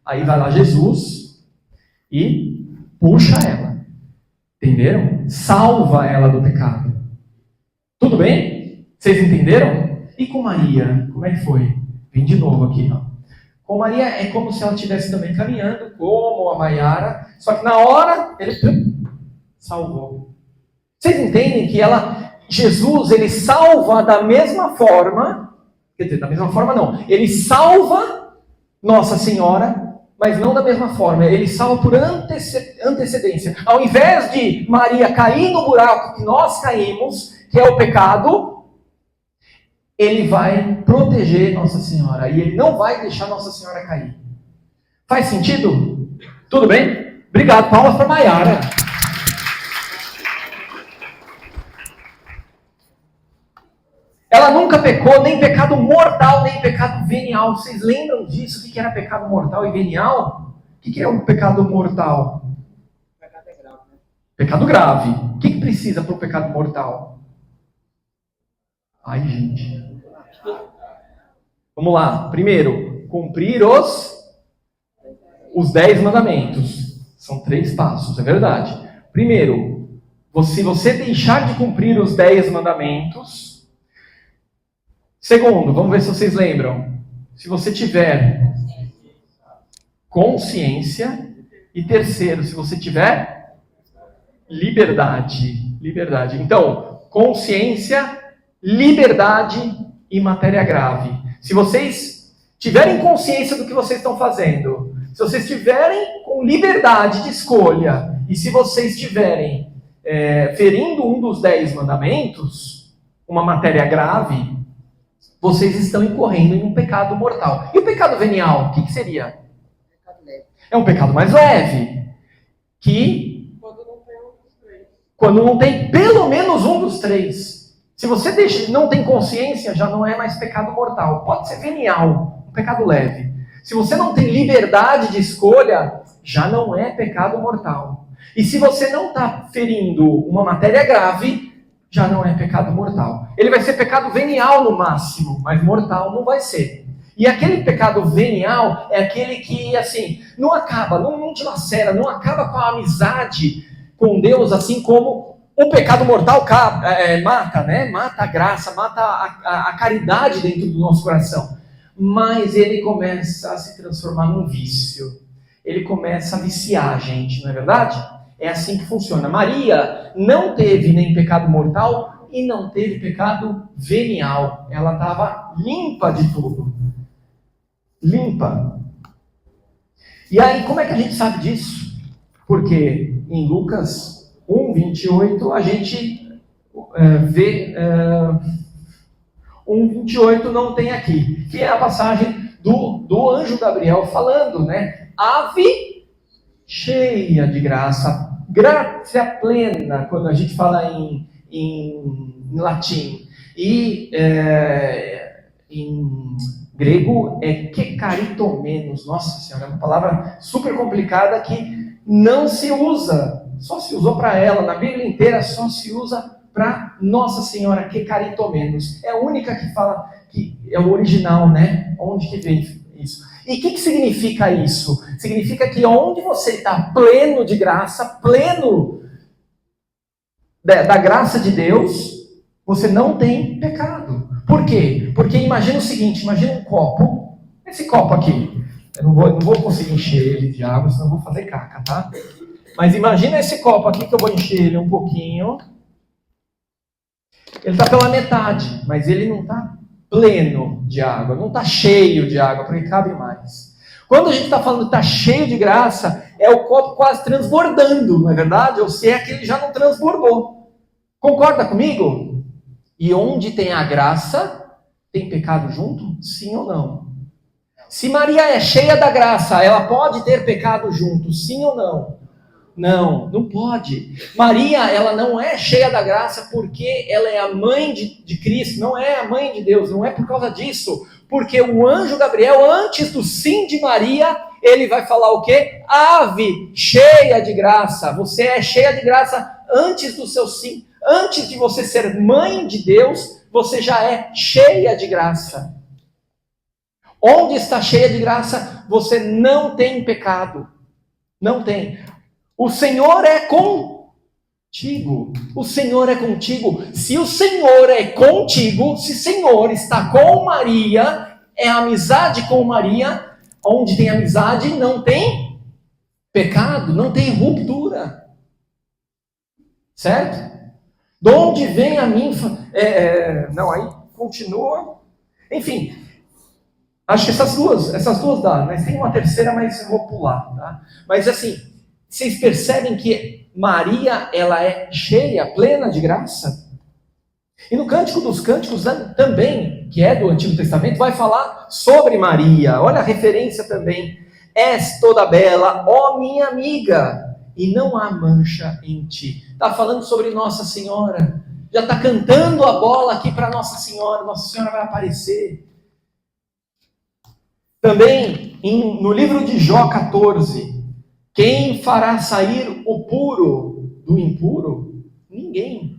Aí vai lá Jesus e puxa ela. Entenderam? Salva ela do pecado. Tudo bem? Vocês entenderam? E com Maria, como é que foi? Vem de novo aqui, ó. Com Maria é como se ela estivesse também caminhando, como a Maiara, só que na hora ele salvou. Vocês entendem que Jesus, ele salva da mesma forma, quer dizer, da mesma forma não, ele salva Nossa Senhora, mas não da mesma forma. Ele salva por antecedência. Ao invés de Maria cair no buraco que nós caímos, que é o pecado, ele vai proteger Nossa Senhora. E ele não vai deixar Nossa Senhora cair. Faz sentido? Tudo bem? Obrigado. Palmas para Maiara. Ela nunca pecou, nem pecado mortal, nem pecado venial. Vocês lembram disso? O que era pecado mortal e venial? O que é um pecado mortal? Pecado é grave, né? Pecado grave. O que precisa para o pecado mortal? Ai, gente. Vamos lá. Primeiro, cumprir os 10 mandamentos. São 3 passos, é verdade. Primeiro, se você deixar de cumprir os 10 mandamentos... Segundo, vamos ver se vocês lembram. Se você tiver consciência. E terceiro, se você tiver liberdade. Liberdade. Então, consciência, liberdade e matéria grave. Se vocês tiverem consciência do que vocês estão fazendo, se vocês tiverem com liberdade de escolha, e se vocês estiverem ferindo um dos 10 mandamentos, uma matéria grave, vocês estão incorrendo em um pecado mortal. E o pecado venial, o que seria? É um pecado mais leve. Que, quando não tem pelo menos um dos 3. Se você não tem consciência, já não é mais pecado mortal. Pode ser venial, um pecado leve. Se você não tem liberdade de escolha, já não é pecado mortal. E se você não está ferindo uma matéria grave, já não é pecado mortal. Ele vai ser pecado venial no máximo, mas mortal não vai ser. E aquele pecado venial é aquele que, assim, não acaba, não te lacera, não acaba com a amizade com Deus, assim como o pecado mortal mata, né? Mata a graça, mata a caridade dentro do nosso coração. Mas ele começa a se transformar num vício. Ele começa a viciar a gente, não é verdade? É assim que funciona. Maria não teve nem pecado mortal e não teve pecado venial. Ela estava limpa de tudo. Limpa. E aí, como é que a gente sabe disso? Porque em Lucas 1:28 a gente vê... 1:28 não tem aqui, que é a passagem do anjo Gabriel falando, né? Ave cheia de graça, gratia plena, quando a gente fala em latim. E em grego é kekaritomenos. Nossa Senhora, é uma palavra super complicada que não se usa, só se usou para ela, na Bíblia inteira só se usa para Nossa Senhora, kekaritomenos. É a única que fala que é o original, né? Onde que vem isso? E o que significa isso? Significa que onde você está pleno de graça, pleno da graça de Deus, você não tem pecado. Por quê? Porque imagina o seguinte, imagina um copo, esse copo aqui, eu não vou conseguir encher ele de água, senão eu vou fazer caca, tá? Mas imagina esse copo aqui que eu vou encher ele um pouquinho, ele está pela metade, mas ele não está pleno de água, não está cheio de água, porque cabe mais. Quando a gente está falando que está cheio de graça, é o copo quase transbordando, não é verdade? Ou se é que ele já não transbordou. Concorda comigo? E onde tem a graça, tem pecado junto? Sim ou não? Se Maria é cheia da graça, ela pode ter pecado junto? Sim ou não? Não, não pode. Maria, ela não é cheia da graça porque ela é a mãe de Cristo, não é a mãe de Deus, não é por causa disso. Porque o anjo Gabriel, antes do sim de Maria, ele vai falar o quê? Ave, cheia de graça. Você é cheia de graça antes do seu sim. Antes de você ser mãe de Deus, você já é cheia de graça. Onde está cheia de graça, você não tem pecado. Não tem. O Senhor é contigo. O Senhor é contigo. Se o Senhor é contigo, se o Senhor está com Maria, é amizade com Maria. Onde tem amizade, não tem pecado, não tem ruptura. Certo? De onde vem a mim? Não, aí continua. Enfim, Acho que essas duas dá, mas tem uma terceira, mas eu vou pular, tá? Mas assim, vocês percebem que Maria, ela é cheia, plena de graça? E no Cântico dos Cânticos também, que é do Antigo Testamento, vai falar sobre Maria. Olha a referência também. És toda bela, ó minha amiga, e não há mancha em ti. Está falando sobre Nossa Senhora. Já está cantando a bola aqui para Nossa Senhora. Nossa Senhora vai aparecer. Também, no livro de Jó 14, quem fará sair o puro do impuro? Ninguém.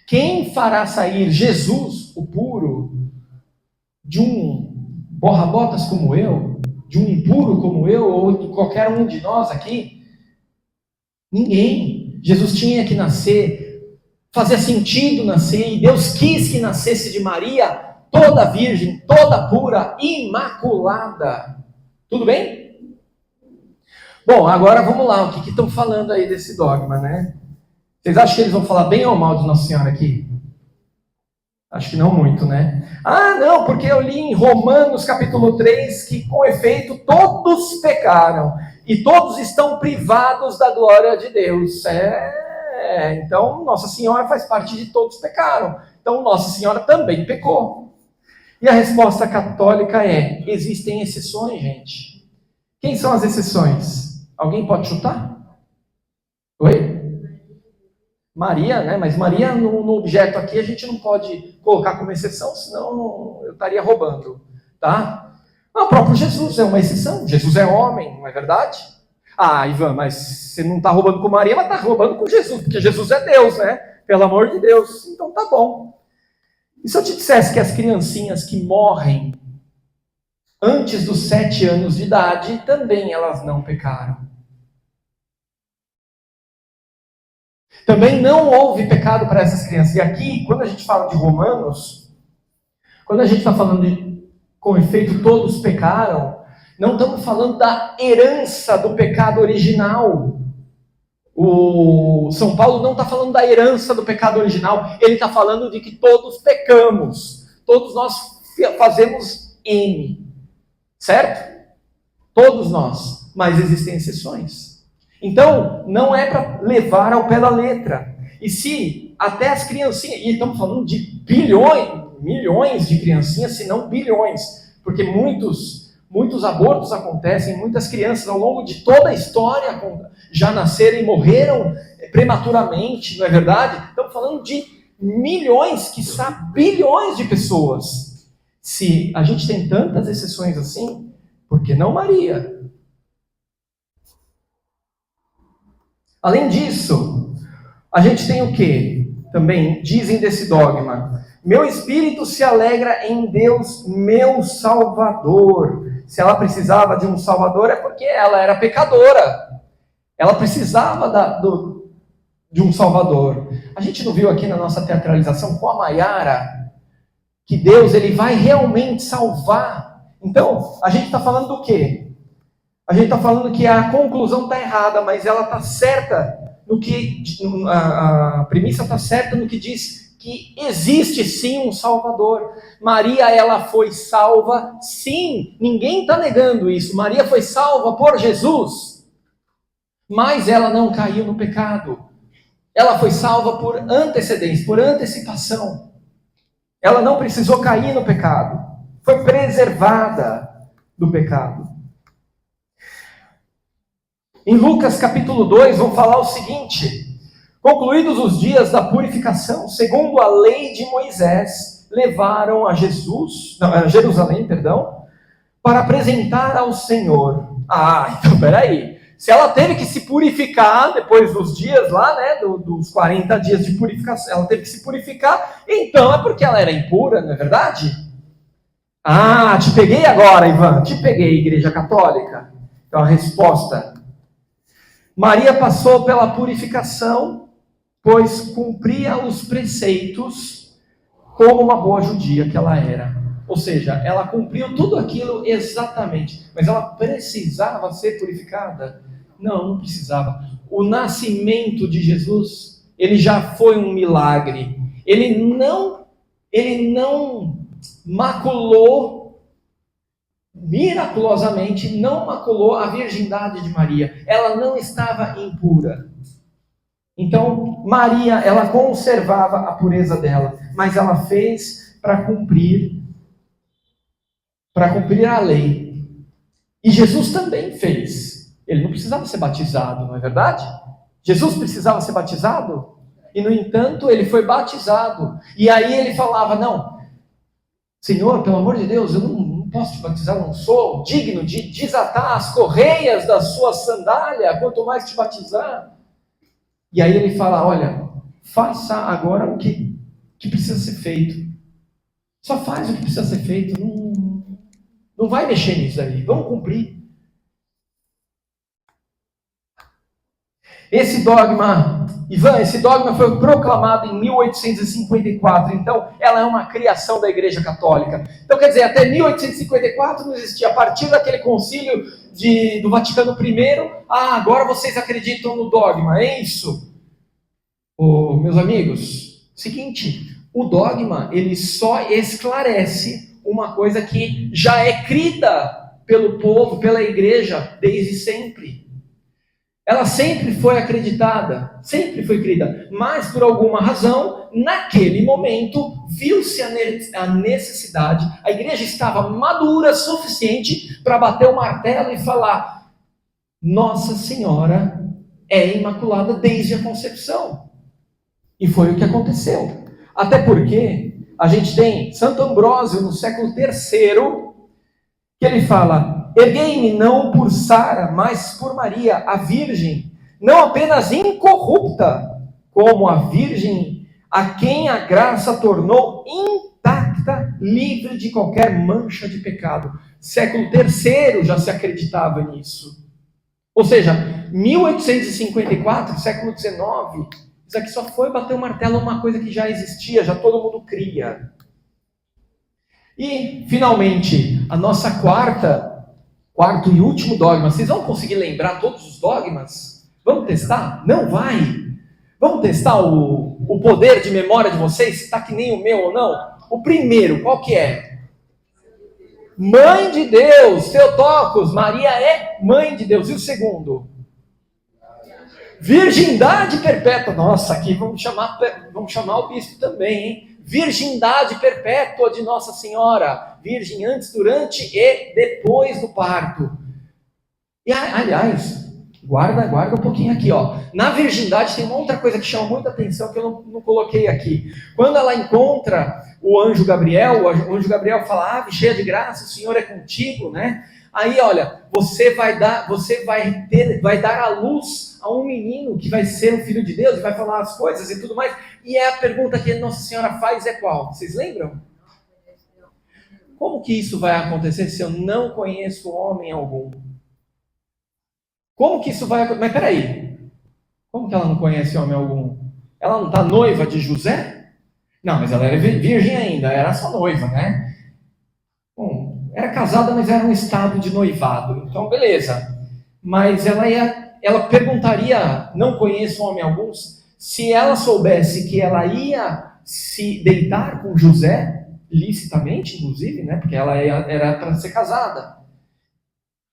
Quem fará sair Jesus, o puro, de um borra-botas como eu, de um impuro como eu, ou de qualquer um de nós aqui? Ninguém. Jesus tinha que nascer, fazia sentido nascer, e Deus quis que nascesse de Maria, toda virgem, toda pura, imaculada. Tudo bem? Bom, agora vamos lá, o que estão falando aí desse dogma, né? Vocês acham que eles vão falar bem ou mal de Nossa Senhora aqui? Acho que não muito, né? Ah, não, porque eu li em Romanos capítulo 3 que, com efeito, todos pecaram e todos estão privados da glória de Deus. Então, Nossa Senhora faz parte de todos pecaram. Então, Nossa Senhora também pecou. E a resposta católica é: existem exceções, gente. Quem são as exceções? Alguém pode chutar? Oi? Maria, né? Mas Maria no objeto aqui a gente não pode colocar como exceção, senão eu estaria roubando, tá? O próprio Jesus é uma exceção. Jesus é homem, não é verdade? Ah, Ivan, mas você não está roubando com Maria, mas está roubando com Jesus, porque Jesus é Deus, né? Pelo amor de Deus. Então tá bom. E se eu te dissesse que as criancinhas que morrem antes dos 7 anos de idade, também elas não pecaram? Também não houve pecado para essas crianças. E aqui, quando a gente fala de Romanos, quando a gente está falando de, com efeito, todos pecaram, não estamos falando da herança do pecado original. O São Paulo não está falando da herança do pecado original, ele está falando de que todos pecamos. Todos nós fazemos N. Certo? Todos nós. Mas existem exceções. Então, não é para levar ao pé da letra. E se até as criancinhas, e estamos falando de bilhões, milhões de criancinhas, se não bilhões, porque muitos abortos acontecem, muitas crianças ao longo de toda a história já nasceram e morreram prematuramente, não é verdade? Estamos falando de milhões, quiçá bilhões de pessoas. Se a gente tem tantas exceções assim, por que não Maria? Além disso, a gente tem o quê? Também dizem desse dogma: meu espírito se alegra em Deus, meu Salvador. Se ela precisava de um Salvador, é porque ela era pecadora. Ela precisava de um Salvador. A gente não viu aqui na nossa teatralização com a Maiara que Deus ele vai realmente salvar. Então, a gente está falando do quê? A gente está falando que a conclusão está errada, mas ela está certa no que a premissa está certa no que diz que existe sim um Salvador. Maria, ela foi salva, sim, ninguém está negando isso. Maria foi salva por Jesus, mas ela não caiu no pecado. Ela foi salva por antecedência, por antecipação. Ela não precisou cair no pecado, foi preservada do pecado. Em Lucas capítulo 2, vão falar o seguinte: concluídos os dias da purificação, segundo a lei de Moisés, levaram a Jerusalém, para apresentar ao Senhor. Ah, então peraí. Se ela teve que se purificar depois dos dias lá, né, dos 40 dias de purificação, ela teve que se purificar, então é porque ela era impura, não é verdade? Ah, te peguei agora, Ivan, te peguei, Igreja Católica. Então a resposta: Maria passou pela purificação, pois cumpria os preceitos como uma boa judia que ela era. Ou seja, ela cumpriu tudo aquilo exatamente, mas ela precisava ser purificada? Não precisava. O nascimento de Jesus, ele já foi um milagre. Ele não maculou miraculosamente não maculou a virgindade de Maria. Ela não estava impura. Então, Maria, ela conservava a pureza dela, mas ela fez para cumprir a lei. E Jesus também fez. Ele não precisava ser batizado, não é verdade? Jesus precisava ser batizado? E, no entanto, ele foi batizado. E aí ele falava, não, Senhor, pelo amor de Deus, eu não posso te batizar, não sou digno de desatar as correias da sua sandália, quanto mais te batizar. E aí ele fala, olha, faça agora o que precisa ser feito. Só faz o que precisa ser feito, não vai mexer nisso aí, vamos cumprir. Esse dogma foi proclamado em 1854, então ela é uma criação da Igreja Católica. Então quer dizer, até 1854 não existia. A partir daquele concílio do Vaticano I, agora vocês acreditam no dogma, é isso? Meus amigos, seguinte, o dogma ele só esclarece uma coisa que já é crida pelo povo, pela Igreja, desde sempre. Ela sempre foi acreditada, sempre foi crida, mas por alguma razão, naquele momento, viu-se a necessidade, a igreja estava madura o suficiente para bater o martelo e falar: Nossa Senhora é imaculada desde a concepção. E foi o que aconteceu. Até porque a gente tem Santo Ambrósio no século III, que ele fala: erguei-me não por Sara, mas por Maria, a Virgem, não apenas incorrupta, como a Virgem a quem a graça tornou intacta, livre de qualquer mancha de pecado. Século III já se acreditava nisso. Ou seja, 1854, século XIX, isso aqui só foi bater o martelo uma coisa que já existia, já todo mundo cria. E, finalmente, a nossa quarto e último dogma. Vocês vão conseguir lembrar todos os dogmas? Vamos testar? Não vai? Vamos testar o poder de memória de vocês? Se está que nem o meu ou não? O primeiro, qual que é? Mãe de Deus, Theotokos, Maria é mãe de Deus. E o segundo? Virgindade perpétua. Nossa, aqui vamos chamar o bispo também, hein? Virgindade perpétua de Nossa Senhora, virgem antes, durante e depois do parto. E, aliás, guarda um pouquinho aqui, ó. Na virgindade tem uma outra coisa que chama muita atenção, que eu não coloquei aqui. Quando ela encontra o anjo Gabriel fala: Ave, cheia de graça, o Senhor é contigo, né? Aí, olha, você vai dar à luz a um menino que vai ser um filho de Deus e vai falar as coisas e tudo mais. E a pergunta que Nossa Senhora faz é qual? Vocês lembram? Como que isso vai acontecer se eu não conheço homem algum? Como que isso vai acontecer? Mas peraí, como que ela não conhece homem algum? Ela não está noiva de José? Não, mas ela era virgem ainda, era só noiva, né? Bom, era casada, mas era um estado de noivado, então beleza. Mas ela perguntaria: não conheço homem algum? Se ela soubesse que ela ia se deitar com José, licitamente, inclusive, né? Porque ela era para ser casada.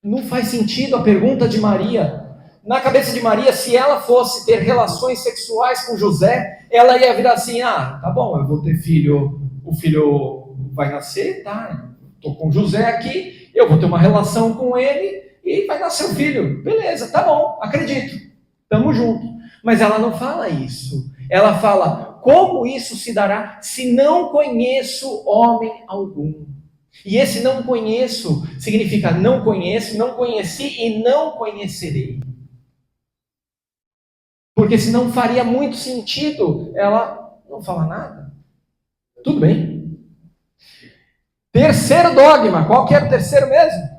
Não faz sentido a pergunta de Maria. Na cabeça de Maria, se ela fosse ter relações sexuais com José, ela ia virar assim: tá bom, eu vou ter filho, o filho vai nascer, tá? Estou com José aqui, eu vou ter uma relação com ele e vai nascer o filho. Beleza, tá bom, acredito, tamo junto. Mas ela não fala isso. Ela fala: como isso se dará se não conheço homem algum? E esse não conheço significa não conheço, não conheci e não conhecerei. Porque senão faria muito sentido ela não falar nada. Tudo bem. Terceiro dogma. Qual que era o terceiro mesmo?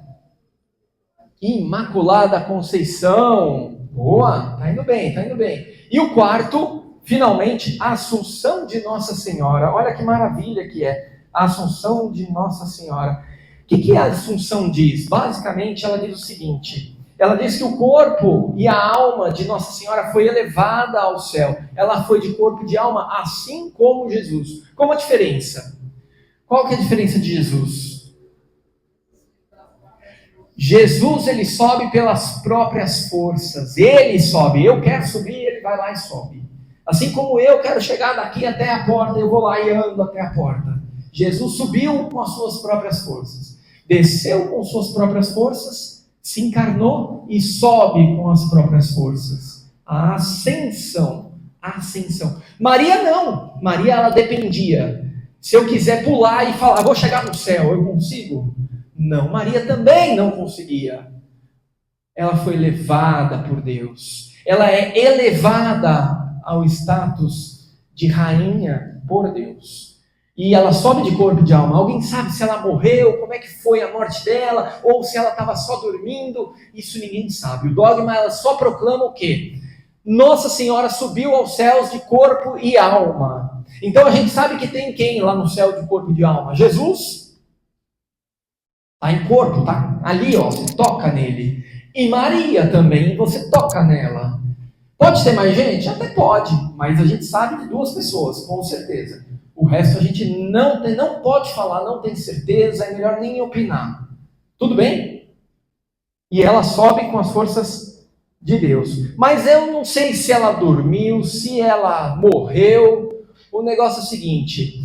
Imaculada Conceição. Boa, tá indo bem. E o quarto, finalmente, a Assunção de Nossa Senhora. Olha que maravilha que é a Assunção de Nossa Senhora. O que a Assunção diz? Basicamente, ela diz o seguinte: ela diz que o corpo e a alma de Nossa Senhora foi elevada ao céu. Ela foi de corpo e de alma, assim como Jesus. Qual a diferença? Qual que é a diferença de Jesus? Jesus, ele sobe pelas próprias forças. Ele sobe. Eu quero subir, ele vai lá e sobe. Assim como eu quero chegar daqui até a porta, eu vou lá e ando até a porta. Jesus subiu com as suas próprias forças. Desceu com suas próprias forças, se encarnou e sobe com as próprias forças. A ascensão. A ascensão. Maria não. Maria, ela dependia. Se eu quiser pular e falar, vou chegar no céu, eu consigo? Não. Maria também não conseguia. Ela foi levada por Deus. Ela é elevada ao status de rainha por Deus. E ela sobe de corpo e de alma. Alguém sabe se ela morreu, como é que foi a morte dela, ou se ela estava só dormindo? Isso ninguém sabe. O dogma, ela só proclama o quê? Nossa Senhora subiu aos céus de corpo e alma. Então a gente sabe que tem quem lá no céu de corpo e de alma? Jesus. Está em corpo, está ali, ó, você toca nele. E Maria também, você toca nela. Pode ter mais gente? Até pode, mas a gente sabe de 2 pessoas, com certeza. O resto a gente não pode falar, não tem certeza, é melhor nem opinar. Tudo bem? E ela sobe com as forças de Deus. Mas eu não sei se ela dormiu, se ela morreu. O negócio é o seguinte: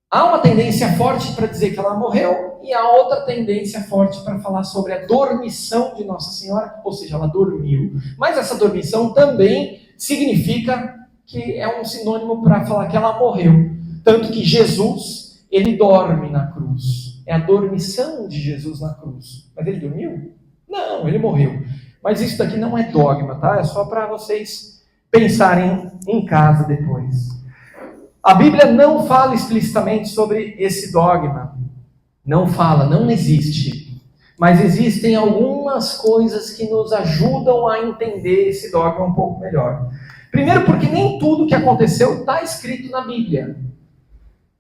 há uma tendência forte para dizer que ela morreu, e há outra tendência forte para falar sobre a dormição de Nossa Senhora, ou seja, ela dormiu. Mas essa dormição também significa que é um sinônimo para falar que ela morreu. Tanto que Jesus, ele dorme na cruz. É a dormição de Jesus na cruz. Mas ele dormiu? Não, ele morreu. Mas isso daqui não é dogma, tá? É só para vocês pensarem em casa depois. A Bíblia não fala explicitamente sobre esse dogma. Não fala, não existe. Mas existem algumas coisas que nos ajudam a entender esse dogma um pouco melhor. Primeiro, porque nem tudo que aconteceu está escrito na Bíblia.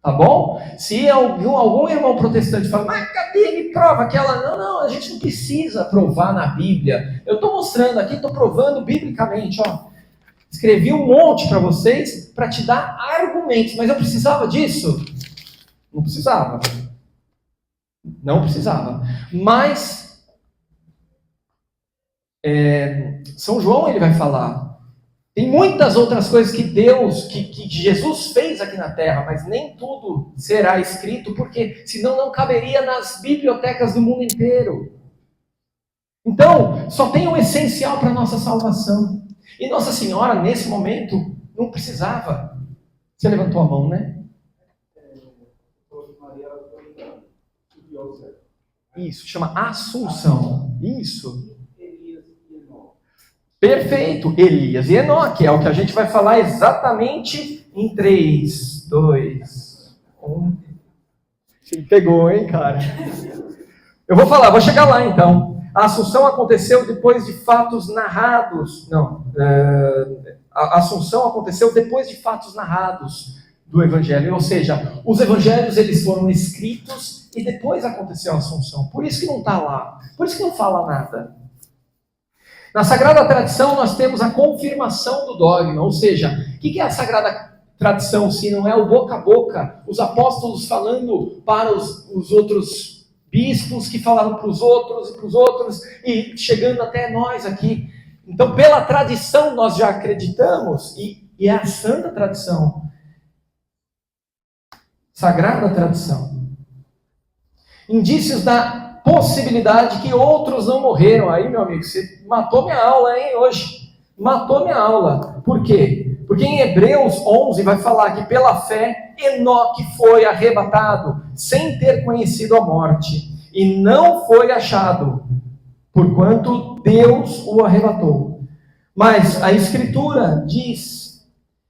Tá bom? Se algum irmão protestante fala, mas cadê? Me prova que ela... Não, a gente não precisa provar na Bíblia. Eu estou mostrando aqui, estou provando biblicamente, ó. Escrevi um monte para vocês para te dar argumentos, mas eu precisava disso? Não precisava. Não precisava. Mas São João ele vai falar. Tem muitas outras coisas que Deus, que Jesus fez aqui na terra, mas nem tudo será escrito, porque senão não caberia nas bibliotecas do mundo inteiro. Então, só tem o essencial para a nossa salvação. E Nossa Senhora, nesse momento, não precisava. Você levantou a mão, né? Isso, chama Assunção. Isso. Perfeito, Elias e Enoque, é o que a gente vai falar exatamente em 3, 2, 1. Ele pegou, hein, cara? Eu vou chegar lá então. A Assunção aconteceu depois de fatos narrados. A Assunção aconteceu depois de fatos narrados do Evangelho. Ou seja, os Evangelhos eles foram escritos e depois aconteceu a Assunção. Por isso que não está lá. Por isso que não fala nada. Na Sagrada Tradição nós temos a confirmação do dogma, ou seja, o que é a Sagrada Tradição se não é o boca a boca, os apóstolos falando para os outros bispos que falaram para os outros e chegando até nós aqui. Então pela tradição nós já acreditamos e é a Santa Tradição, Sagrada Tradição. Indícios da possibilidade que outros não morreram. Aí, meu amigo, você matou minha aula, hein, hoje. Matou minha aula. Por quê? Porque em Hebreus 11 vai falar que pela fé Enoque foi arrebatado sem ter conhecido a morte e não foi achado, porquanto Deus o arrebatou. Mas a Escritura diz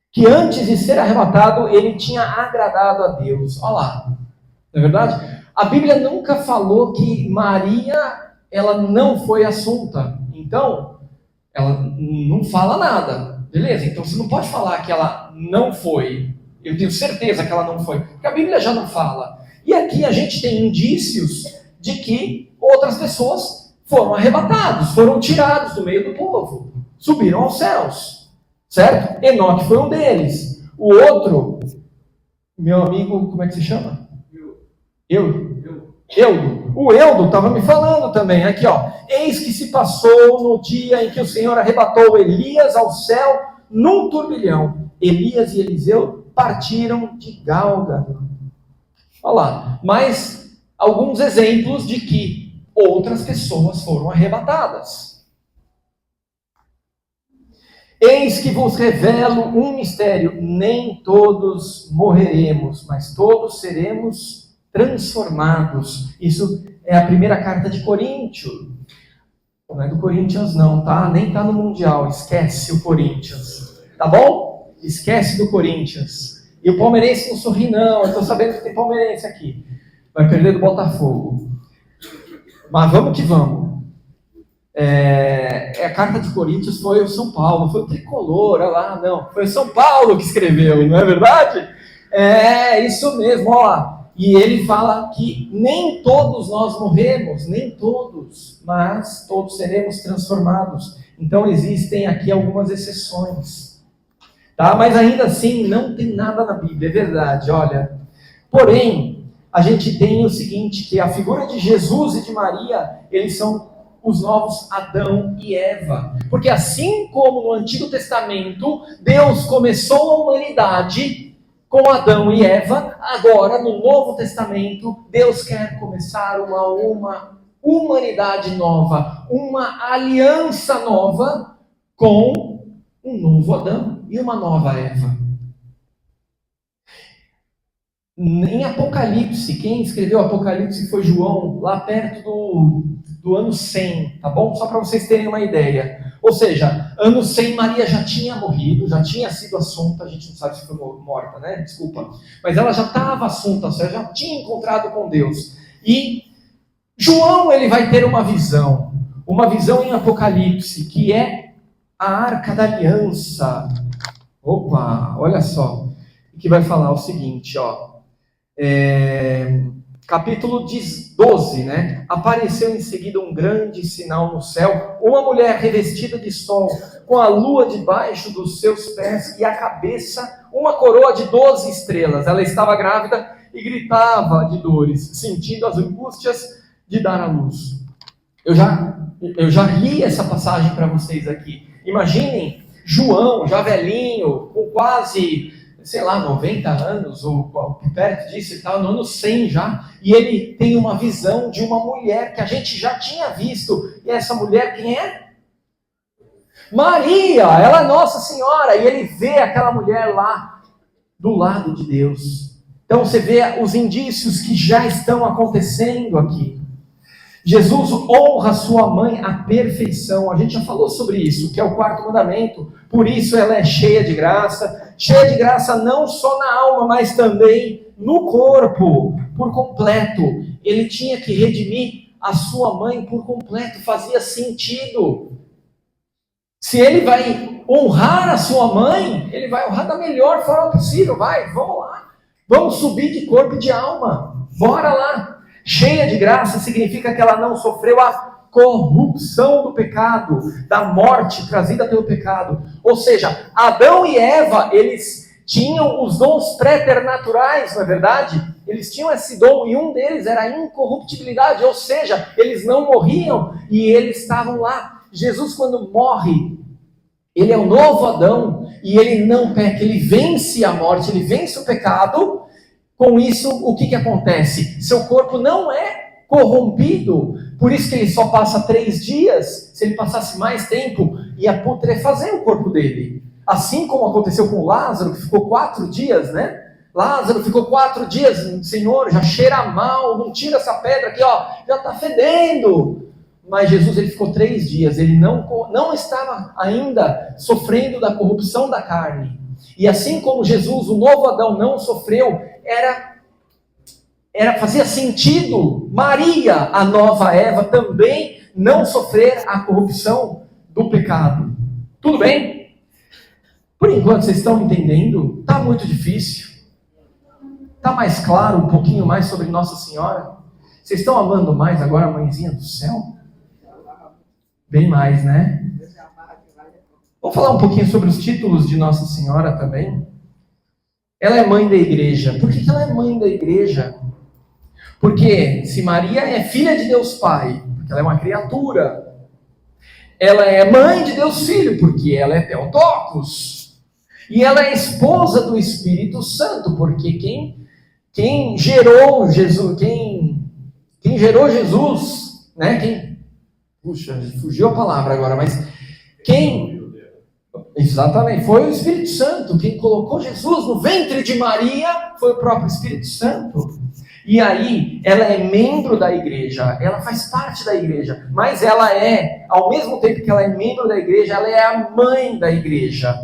que antes de ser arrebatado ele tinha agradado a Deus. Olha lá, não é verdade? A Bíblia nunca falou que Maria, ela não foi assunta. Então, ela não fala nada. Beleza? Então você não pode falar que ela não foi. Eu tenho certeza que ela não foi. Porque a Bíblia já não fala. E aqui a gente tem indícios de que outras pessoas foram arrebatados, foram tirados do meio do povo. Subiram aos céus. Certo? Enoque foi um deles. O outro, meu amigo, como é que se chama? Eudo. O Eudo estava me falando também, aqui ó. Eis que se passou no dia em que o Senhor arrebatou Elias ao céu num turbilhão. Elias e Eliseu partiram de Gálgado. Olha lá, mas alguns exemplos de que outras pessoas foram arrebatadas. Eis que vos revelo um mistério, nem todos morreremos, mas todos seremos transformados. Isso é a primeira carta de Coríntios. Não é do Corinthians não, tá? Nem tá no Mundial, esquece o Corinthians. Tá bom? Esquece do Corinthians. E o palmeirense não sorri não, eu tô sabendo que tem palmeirense aqui. Vai perder do Botafogo. Mas vamos que vamos. A carta de Coríntios foi o São Paulo, foi o tricolor, olha lá, não, foi o São Paulo que escreveu, não é verdade? É, isso mesmo, olha lá. E ele fala que nem todos nós morremos, nem todos, mas todos seremos transformados. Então existem aqui algumas exceções, tá? Mas ainda assim não tem nada na Bíblia, é verdade, olha. Porém, a gente tem o seguinte, que a figura de Jesus e de Maria, eles são os novos Adão e Eva. Porque assim como no Antigo Testamento, Deus começou a humanidade com Adão e Eva, agora no Novo Testamento, Deus quer começar uma humanidade nova, uma aliança nova com um novo Adão e uma nova Eva. Em Apocalipse, quem escreveu Apocalipse foi João, lá perto do ano 100, tá bom? Só para vocês terem uma ideia. Ou seja, ano 100 Maria já tinha morrido, já tinha sido assunta, a gente não sabe se foi morta, né? Desculpa. Mas ela já estava assunta, ou seja, já tinha encontrado com Deus. E João, ele vai ter uma visão em Apocalipse, que é a Arca da Aliança. Opa, olha só. Que vai falar o seguinte, ó. Capítulo 12, né? Apareceu em seguida um grande sinal no céu, uma mulher revestida de sol, com a lua debaixo dos seus pés e a cabeça uma coroa de 12 estrelas. Ela estava grávida e gritava de dores, sentindo as angústias de dar à luz. Eu já li essa passagem para vocês aqui. Imaginem João, já velhinho, com quase 90 anos, ou perto disso e tal, no ano 100 já, e ele tem uma visão de uma mulher que a gente já tinha visto, e essa mulher quem é? Maria, ela é Nossa Senhora, e ele vê aquela mulher lá, do lado de Deus. Então você vê os indícios que já estão acontecendo aqui. Jesus honra sua mãe à perfeição. A gente já falou sobre isso, que é o 4º mandamento. Por isso ela é cheia de graça não só na alma, mas também no corpo, por completo. Ele tinha que redimir a sua mãe por completo, fazia sentido. Se ele vai honrar a sua mãe, ele vai honrar da melhor forma possível. Vamos lá. Vamos subir de corpo e de alma. Bora lá. Cheia de graça significa que ela não sofreu a corrupção do pecado, da morte trazida pelo pecado. Ou seja, Adão e Eva, eles tinham os dons préternaturais, não é verdade? Eles tinham esse dom e um deles era a incorruptibilidade, ou seja, eles não morriam e eles estavam lá. Jesus, quando morre, ele é o novo Adão e ele não peca, ele vence a morte, ele vence o pecado. Com isso, o que acontece? Seu corpo não é corrompido, por isso que ele só passa 3 dias. Se ele passasse mais tempo, ia putrefazer o corpo dele. Assim como aconteceu com Lázaro, que ficou 4 dias, né? Lázaro ficou 4 dias, Senhor, já cheira mal, não tira essa pedra aqui, ó, já está fedendo. Mas Jesus, ele ficou 3 dias, ele não estava ainda sofrendo da corrupção da carne. E assim como Jesus, o novo Adão, não sofreu, fazia sentido Maria, a nova Eva, também não sofrer a corrupção do pecado. Tudo bem? Por enquanto vocês estão entendendo? Está muito difícil. Está mais claro um pouquinho mais sobre Nossa Senhora? Vocês estão amando mais agora a mãezinha do céu? Bem mais, né? Vamos falar um pouquinho sobre os títulos de Nossa Senhora também? Ela é mãe da igreja. Por que ela é mãe da igreja? Porque se Maria é filha de Deus Pai, porque ela é uma criatura, ela é mãe de Deus Filho, porque ela é Theotokos, e ela é esposa do Espírito Santo, porque quem gerou Jesus, quem gerou Jesus, né? Puxa, fugiu a palavra agora, mas exatamente, foi o Espírito Santo. Quem colocou Jesus no ventre de Maria foi o próprio Espírito Santo. E aí, ela é membro da igreja, ela faz parte da igreja, mas ela é, ao mesmo tempo que ela é membro da igreja, ela é a mãe da igreja.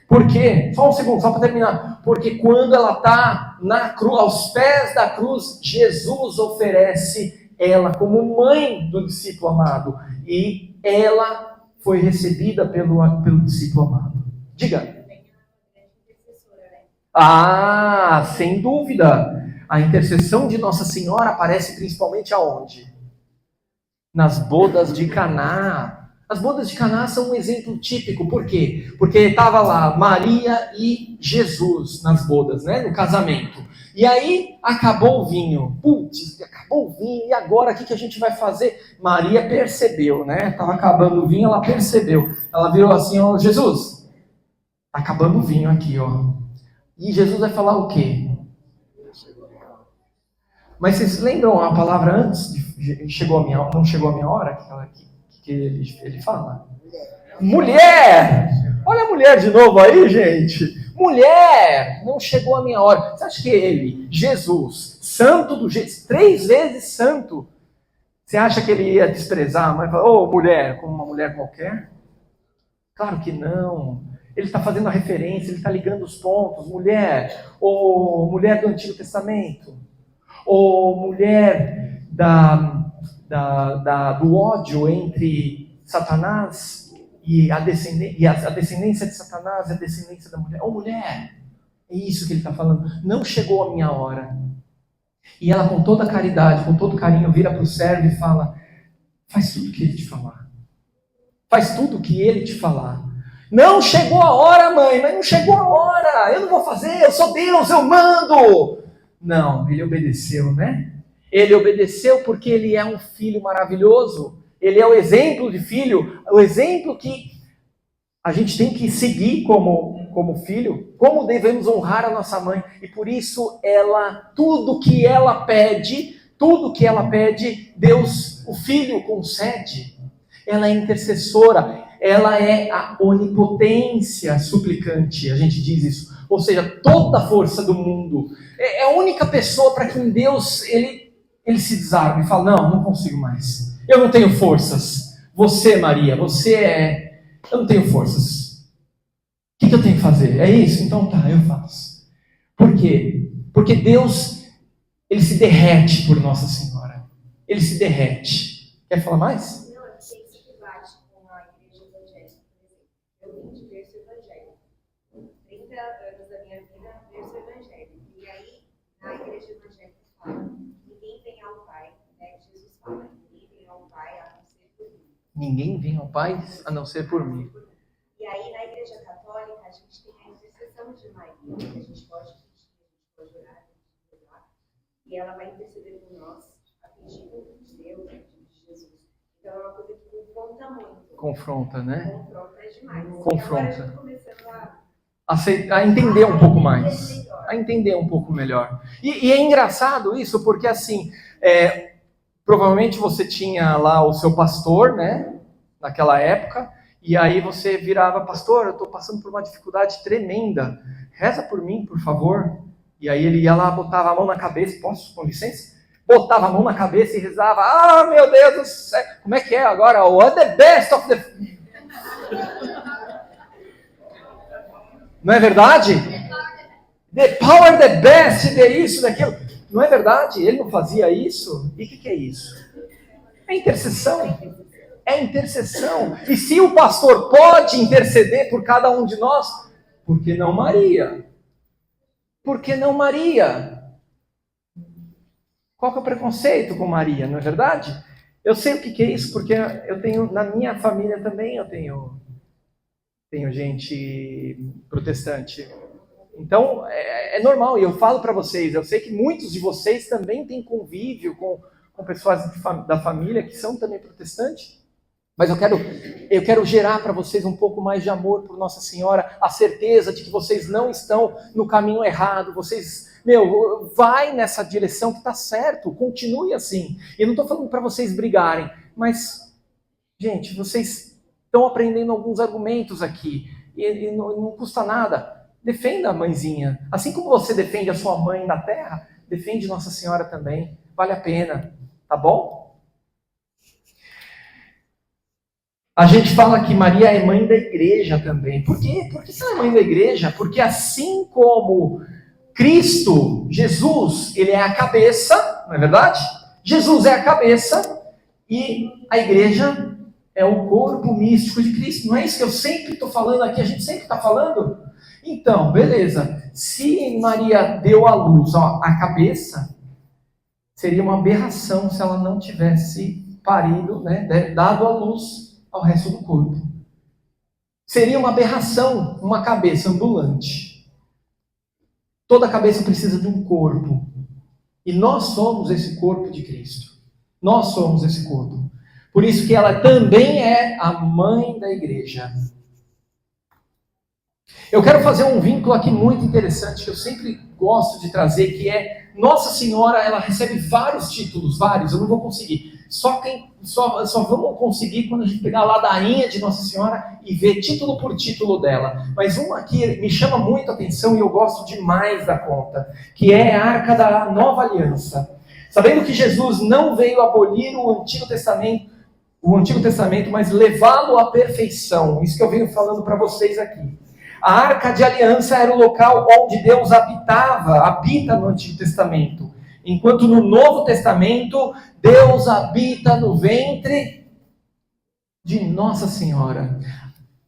Por quê? Só um segundo, só para terminar. Porque quando ela está na cruz, aos pés da cruz, Jesus oferece ela como mãe do discípulo amado. E ela foi recebida pelo discípulo amado. Diga. Ah, sem dúvida. A intercessão de Nossa Senhora aparece principalmente aonde? Nas bodas de Caná. As bodas de Caná são um exemplo típico. Por quê? Porque estava lá Maria e Jesus nas bodas, né? No casamento. E aí acabou o vinho. Putz, acabou o vinho. E agora o que a gente vai fazer? Maria percebeu, né? Estava acabando o vinho, ela percebeu. Ela virou assim, ó, Jesus, tá acabando o vinho aqui, ó. E Jesus vai falar o quê? Mas vocês lembram a palavra antes? Não chegou a minha hora? Que ele fala? Mulher! Olha a mulher de novo aí, gente. Mulher! Não chegou a minha hora. Você acha que ele, Jesus, santo do jeito, 3 vezes santo, você acha que ele ia desprezar? Mas falar, ô mulher, como uma mulher qualquer? Claro que não. Ele está fazendo a referência, ele está ligando os pontos. Mulher, ou mulher do Antigo Testamento, ou mulher do ódio entre Satanás e a descendência de Satanás e a descendência da mulher. Ou mulher, é isso que ele está falando. Não chegou a minha hora. E ela, com toda a caridade, com todo carinho, vira para o servo e fala, faz tudo o que ele te falar. Faz tudo o que ele te falar. Não chegou a hora, mãe, mas não chegou a hora. Eu não vou fazer, eu sou Deus, eu mando. Não, ele obedeceu, né? Ele obedeceu porque ele é um filho maravilhoso. Ele é o exemplo de filho, o exemplo que a gente tem que seguir como filho, como devemos honrar a nossa mãe. E por isso tudo que ela pede, Deus, o Filho, concede. Ela é intercessora, ela é a onipotência suplicante, a gente diz isso. Ou seja, toda a força do mundo. É a única pessoa para quem Deus, ele se desarma e fala, não consigo mais. Eu não tenho forças. Você, Maria, eu não tenho forças. O que eu tenho que fazer? É isso? Então tá, eu faço. Por quê? Porque Deus, ele se derrete por Nossa Senhora. Ele se derrete. Quer falar mais? Não, eu sei que se bate com a igreja evangélica, por exemplo. Eu vim de berço evangélico. 30 anos da minha vida, berço evangélico. E aí, na igreja evangélica fala, ninguém vem ao Pai, né? Jesus fala, ninguém vem ao Pai a não ser por mim. Ninguém vem ao Pai a não ser por mim. E aí, na igreja católica, a gente tem a intercessão de Maria, que a gente pode pedir, a gente pode orar, e ela vai interceder por nós, a pedido de Deus, a pedido de Jesus. Então é uma coisa que confronta muito. Confronta, né? Confronta demais. Confronta. E agora a gente começando a entender um pouco mais. A entender um pouco melhor. E é engraçado isso, porque assim, provavelmente você tinha lá o seu pastor, né? Naquela época, e aí você virava, pastor, eu estou passando por uma dificuldade tremenda. Reza por mim, por favor. E aí ele ia lá, botava a mão na cabeça, posso, com licença? Botava a mão na cabeça e rezava, meu Deus do céu, como é que é agora? What the best of the... Não é verdade? The power, the best, de isso, daquilo. Não é verdade? Ele não fazia isso? E o que é isso? É intercessão. É intercessão. E se o pastor pode interceder por cada um de nós, por que não Maria? Por que não Maria? Qual que é o preconceito com Maria, não é verdade? Eu sei o que é isso, porque eu tenho, na minha família também, eu tenho gente protestante. Então, é normal, e eu falo para vocês, eu sei que muitos de vocês também têm convívio com pessoas da família que são também protestantes, mas eu quero gerar para vocês um pouco mais de amor por Nossa Senhora, a certeza de que vocês não estão no caminho errado, vocês, vai nessa direção que está certo, continue assim. E eu não estou falando para vocês brigarem, mas, gente, vocês estão aprendendo alguns argumentos aqui, e não custa nada. Defenda a mãezinha. Assim como você defende a sua mãe na terra, defende Nossa Senhora também. Vale a pena. Tá bom? A gente fala que Maria é mãe da igreja também. Por quê? Por que ela é mãe da igreja? Porque assim como Cristo, Jesus, ele é a cabeça, não é verdade? Jesus é a cabeça e a igreja é o corpo místico de Cristo. Não é isso que eu sempre estou falando aqui? A gente sempre está falando? Então, beleza. Se Maria deu à luz a cabeça, seria uma aberração se ela não tivesse parido, dado à luz ao resto do corpo. Seria uma aberração uma cabeça ambulante. Toda cabeça precisa de um corpo. E nós somos esse corpo de Cristo. Nós somos esse corpo. Por isso que ela também é a mãe da igreja. Eu quero fazer um vínculo aqui muito interessante, que eu sempre gosto de trazer, que é Nossa Senhora, ela recebe vários títulos, eu não vou conseguir. Só vamos conseguir quando a gente pegar a ladainha de Nossa Senhora e ver título por título dela. Mas uma aqui me chama muito a atenção e eu gosto demais da conta, que é a Arca da Nova Aliança. Sabendo que Jesus não veio abolir o Antigo Testamento, mas levá-lo à perfeição. Isso que eu venho falando para vocês aqui. A Arca de Aliança era o local onde Deus habita no Antigo Testamento. Enquanto no Novo Testamento, Deus habita no ventre de Nossa Senhora.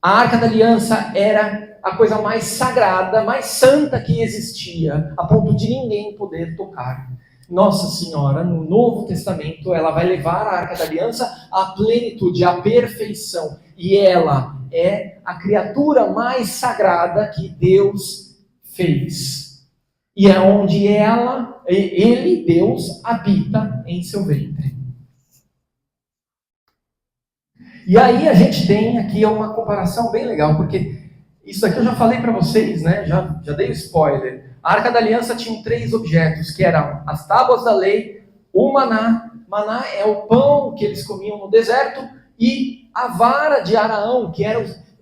A Arca da Aliança era a coisa mais sagrada, mais santa que existia, a ponto de ninguém poder tocar. Nossa Senhora, no Novo Testamento, ela vai levar a Arca da Aliança à plenitude, à perfeição. E ela é a criatura mais sagrada que Deus fez. E é onde Deus, habita em seu ventre. E aí a gente tem aqui uma comparação bem legal, porque isso aqui eu já falei para vocês, já dei o spoiler. A Arca da Aliança tinha 3 objetos, que eram as tábuas da lei, o maná. Maná é o pão que eles comiam no deserto, e a vara de Araão, que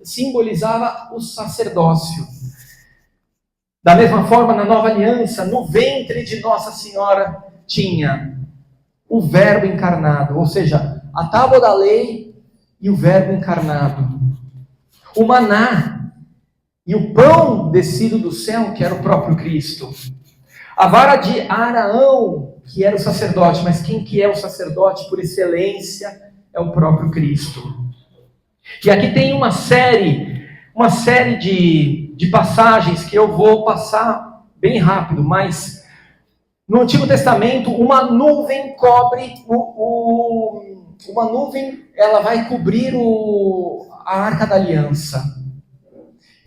simbolizava o sacerdócio. Da mesma forma, na Nova Aliança, no ventre de Nossa Senhora, tinha o Verbo encarnado, ou seja, a tábua da lei e o Verbo encarnado. O maná e o pão descido do céu, que era o próprio Cristo. A vara de Araão, que era o sacerdote, mas quem que é o sacerdote por excelência é o próprio Cristo. E aqui tem uma série de passagens que eu vou passar bem rápido, mas no Antigo Testamento uma nuvem cobre uma nuvem, ela vai cobrir a Arca da Aliança.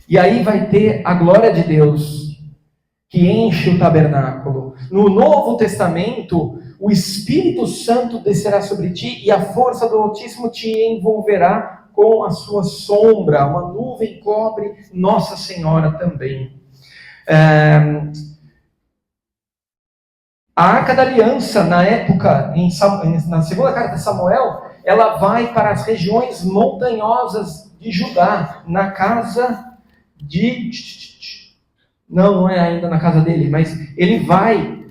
E aí vai ter a glória de Deus que enche o tabernáculo. No Novo Testamento, o Espírito Santo descerá sobre ti e a força do Altíssimo te envolverá com a sua sombra. Uma nuvem cobre Nossa Senhora também. A Arca da Aliança, na época, na segunda carta de Samuel, ela vai para as regiões montanhosas de Judá, na casa de... Não é ainda na casa dele, mas ele vai...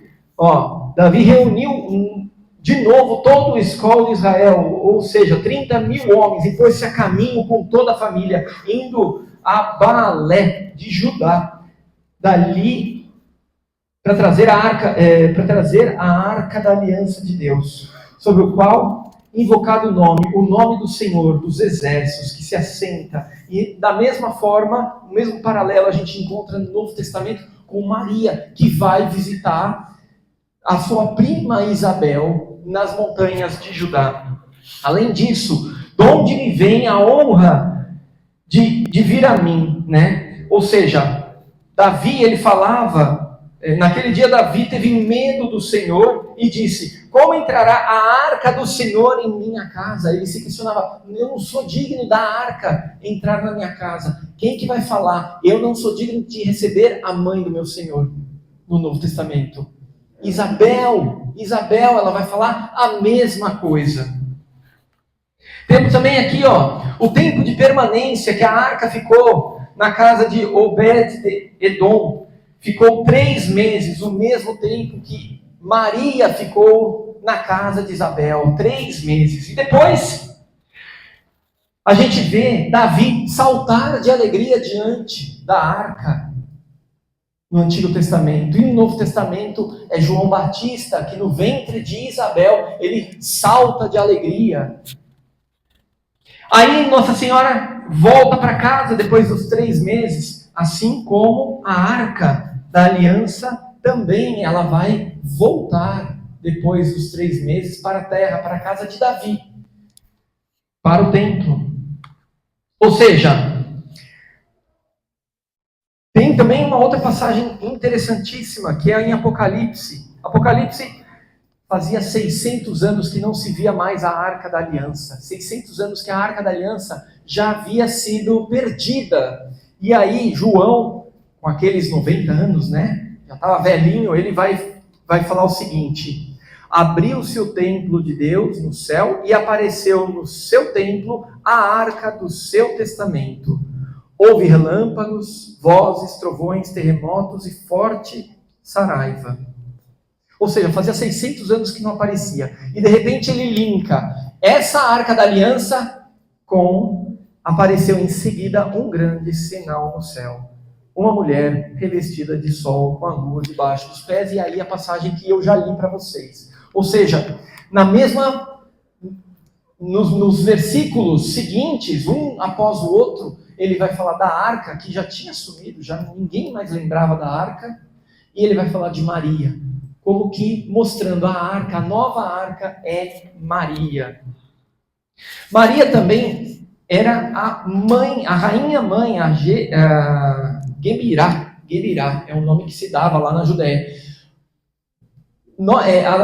Davi reuniu de novo todo o escol de Israel, ou seja, 30.000 homens, e pôs-se a caminho com toda a família, indo a Baalé de Judá. Dali, para trazer a arca da aliança de Deus, sobre o qual invocado o nome do Senhor dos exércitos, que se assenta. E da mesma forma, o mesmo paralelo a gente encontra no Novo Testamento com Maria, que vai visitar a sua prima Isabel nas montanhas de Judá. Além disso, de onde me vem a honra de vir a mim, né? Ou seja, Davi, ele falava, naquele dia Davi teve medo do Senhor e disse: como entrará a arca do Senhor em minha casa? Ele se questionava: eu não sou digno da arca entrar na minha casa. Quem que vai falar? Eu não sou digno de receber a mãe do meu Senhor no Novo Testamento. Isabel, ela vai falar a mesma coisa. Temos também aqui, o tempo de permanência que a arca ficou na casa de Obed-edom. Ficou 3 meses, o mesmo tempo que Maria ficou na casa de Isabel, 3 meses. E depois, a gente vê Davi saltar de alegria diante da arca no Antigo Testamento. E no Novo Testamento é João Batista, que no ventre de Isabel, ele salta de alegria. Aí Nossa Senhora volta para casa depois dos 3 meses, assim como a arca da aliança também ela vai voltar depois dos 3 meses para a terra, para a casa de Davi, para o templo. Ou seja, tem também uma outra passagem interessantíssima, que é em Apocalipse. Apocalipse fazia 600 anos que não se via mais a Arca da Aliança. 600 anos que a Arca da Aliança já havia sido perdida. E aí João, com aqueles 90 anos, né? Já estava velhinho, ele vai falar o seguinte: abriu-se o templo de Deus no céu e apareceu no seu templo a arca do seu testamento. Houve relâmpagos, vozes, trovões, terremotos e forte saraiva. Ou seja, fazia 600 anos que não aparecia. E de repente ele linka essa arca da aliança com... apareceu em seguida um grande sinal no céu. Uma mulher revestida de sol com a lua debaixo dos pés. E aí a passagem que eu já li para vocês. Ou seja, nos versículos seguintes, um após o outro, ele vai falar da arca, que já tinha sumido, já ninguém mais lembrava da arca. E ele vai falar de Maria, como que mostrando a arca, a nova arca é Maria. Maria também era a mãe, a rainha mãe, a Gebirá, é um nome que se dava lá na Judéia.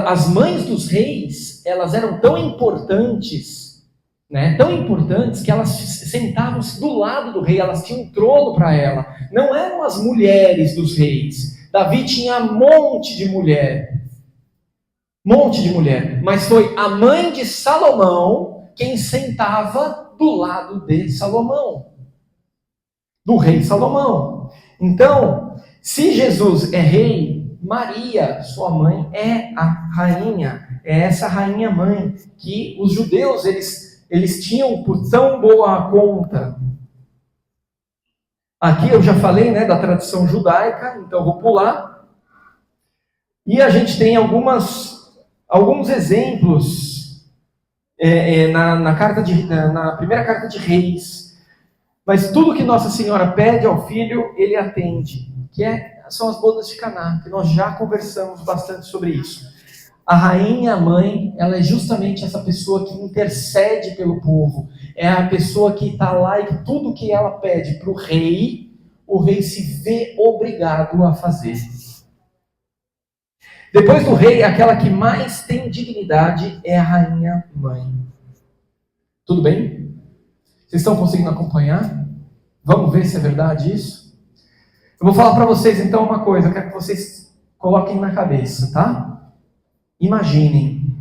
As mães dos reis, elas eram tão importantes, né? Tão importantes que elas sentavam-se do lado do rei, elas tinham um trono para ela. Não eram as mulheres dos reis. Davi tinha um monte de mulher, mas foi a mãe de Salomão quem sentava do lado de Salomão, do rei Salomão. Então, se Jesus é rei, Maria, sua mãe, é a rainha, é essa rainha mãe que os judeus eles tinham por tão boa conta. Aqui eu já falei, né, da tradição judaica, então vou pular. E a gente tem alguns exemplos na primeira carta de Reis. Mas tudo que Nossa Senhora pede ao Filho, Ele atende. São as bodas de Caná, que nós já conversamos bastante sobre isso. A rainha mãe, ela é justamente essa pessoa que intercede pelo povo. É a pessoa que está lá e tudo que ela pede para o rei se vê obrigado a fazer. Depois do rei, aquela que mais tem dignidade é a rainha mãe. Tudo bem? Vocês estão conseguindo acompanhar? Vamos ver se é verdade isso? Eu vou falar para vocês então uma coisa, eu quero que vocês coloquem na cabeça, tá? Imaginem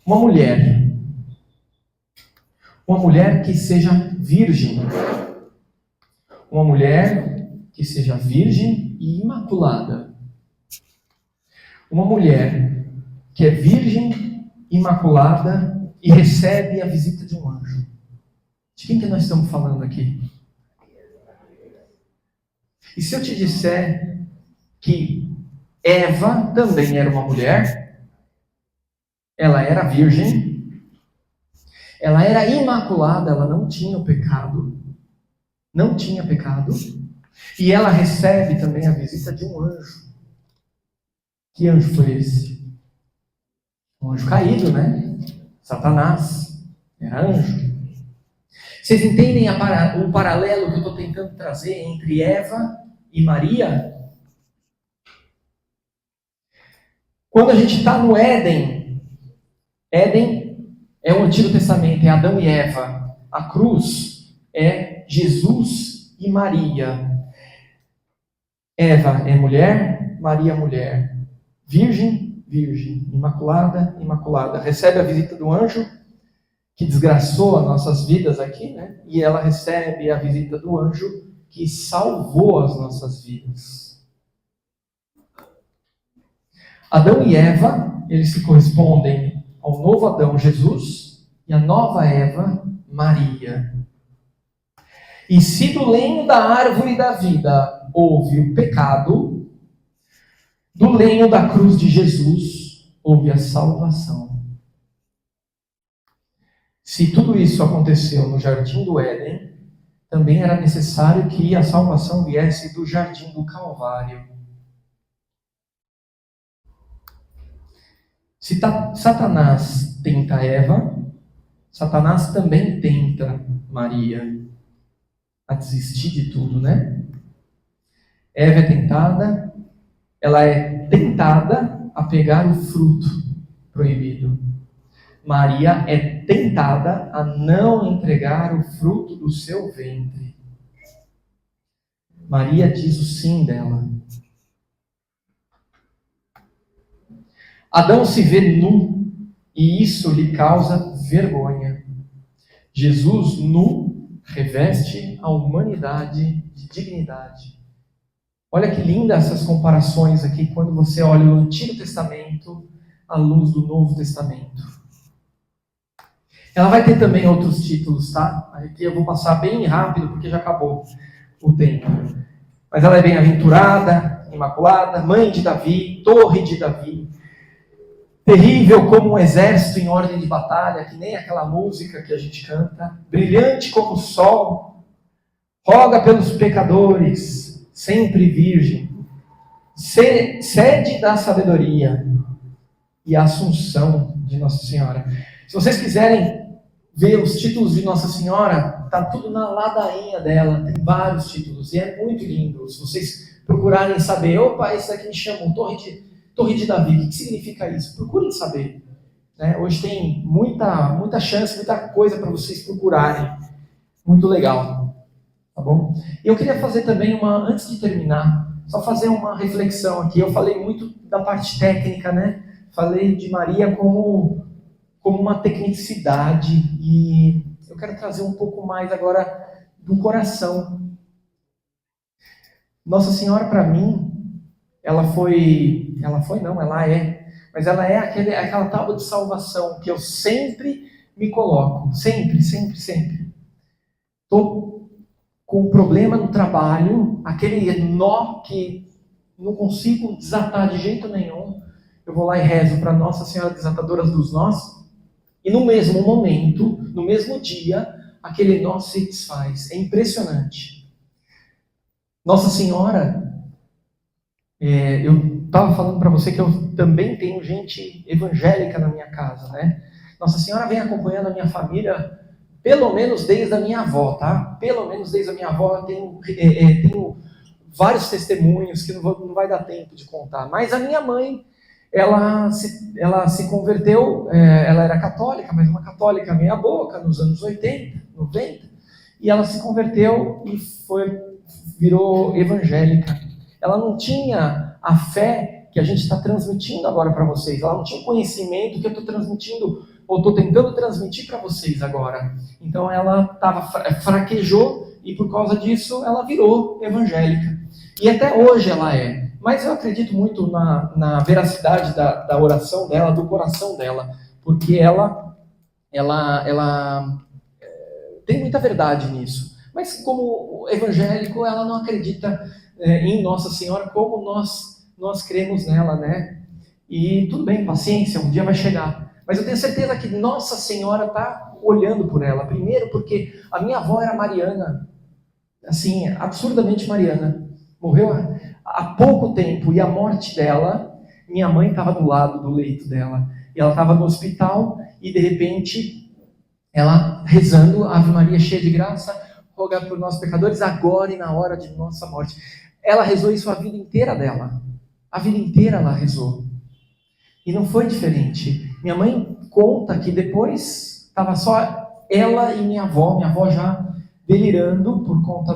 uma mulher que seja virgem, uma mulher que seja virgem e imaculada, uma mulher que é virgem, imaculada e recebe a visita de um anjo. De quem que nós estamos falando aqui? E se eu te disser que Eva também era uma mulher, ela era virgem, ela era imaculada, ela não tinha pecado, e ela recebe também a visita de um anjo. Que anjo foi esse? Um anjo caído, né? Satanás, era anjo. Vocês entendem o paralelo que eu estou tentando trazer entre Eva e Maria. Quando a gente está no Éden, Éden é o Antigo Testamento, é Adão e Eva. A cruz é Jesus e Maria. Eva é mulher, Maria é mulher. Virgem, virgem. Imaculada, imaculada. Recebe a visita do anjo, que desgraçou as nossas vidas aqui, né? E ela recebe a visita do anjo, que salvou as nossas vidas. Adão e Eva, eles se correspondem ao novo Adão, Jesus, e a nova Eva, Maria. E se do lenho da árvore da vida houve o pecado, do lenho da cruz de Jesus houve a salvação. Se tudo isso aconteceu no jardim do Éden, também era necessário que a salvação viesse do jardim do Calvário. Se Satanás tenta Eva, Satanás também tenta Maria a desistir de tudo, né? Eva é tentada, ela é tentada a pegar o fruto proibido. Maria é tentada a não entregar o fruto do seu ventre. Maria diz o sim dela. Adão se vê nu e isso lhe causa vergonha. Jesus, nu, reveste a humanidade de dignidade. Olha que lindas essas comparações aqui quando você olha o Antigo Testamento à luz do Novo Testamento. Ela vai ter também outros títulos, tá? Aqui eu vou passar bem rápido porque já acabou o tempo. Mas ela é bem-aventurada, imaculada, mãe de Davi, torre de Davi, terrível como um exército em ordem de batalha, que nem aquela música que a gente canta, brilhante como o sol, roga pelos pecadores, sempre virgem, sede da sabedoria e a assunção de Nossa Senhora. Se vocês quiserem ver os títulos de Nossa Senhora, está tudo na ladainha dela, tem vários títulos, e é muito lindo. Se vocês procurarem saber, opa, esse aqui me chamam Torre de Davi, o que significa isso? Procurem saber. Né? Hoje tem muita chance, muita coisa para vocês procurarem. Muito legal. Tá bom? E eu queria fazer também antes de terminar, só fazer uma reflexão aqui. Eu falei muito da parte técnica, né? Falei de Maria como uma tecnicidade, e eu quero trazer um pouco mais agora do coração. Nossa Senhora, para mim, ela é, mas ela é aquela tábua de salvação que eu sempre me coloco, sempre. Estou com um problema no trabalho, aquele nó que não consigo desatar de jeito nenhum, eu vou lá e rezo para Nossa Senhora Desatadora dos Nós, e no mesmo momento, no mesmo dia, aquele nó se desfaz. É impressionante. Nossa Senhora, eu estava falando para você que eu também tenho gente evangélica na minha casa, né? Nossa Senhora vem acompanhando a minha família, pelo menos desde a minha avó, tá? Pelo menos desde a minha avó, eu tenho vários testemunhos que não vai dar tempo de contar. Mas a minha mãe, ela se converteu, ela era católica, mas uma católica meia boca, nos anos 80, 90, e ela se converteu e virou evangélica. Ela não tinha a fé que a gente está transmitindo agora para vocês. Ela não tinha o conhecimento que eu estou transmitindo, ou estou tentando transmitir para vocês agora. Então ela fraquejou, e por causa disso ela virou evangélica. E até hoje ela é. Mas eu acredito muito na veracidade da oração dela, do coração dela. Porque ela tem muita verdade nisso. Mas como evangélico, ela não acredita em Nossa Senhora como nós cremos nela, né? E tudo bem, paciência, um dia vai chegar. Mas eu tenho certeza que Nossa Senhora está olhando por ela. Primeiro porque a minha avó era mariana, assim, absurdamente mariana. Morreu há pouco tempo, e a morte dela, minha mãe estava do lado do leito dela. E ela estava no hospital, e de repente, ela rezando, Ave Maria cheia de graça, rogai por nós pecadores, agora e na hora de nossa morte. ela rezou isso a vida inteira dela. A vida inteira ela rezou. E não foi diferente. Minha mãe conta que depois estava só ela e minha avó já delirando por conta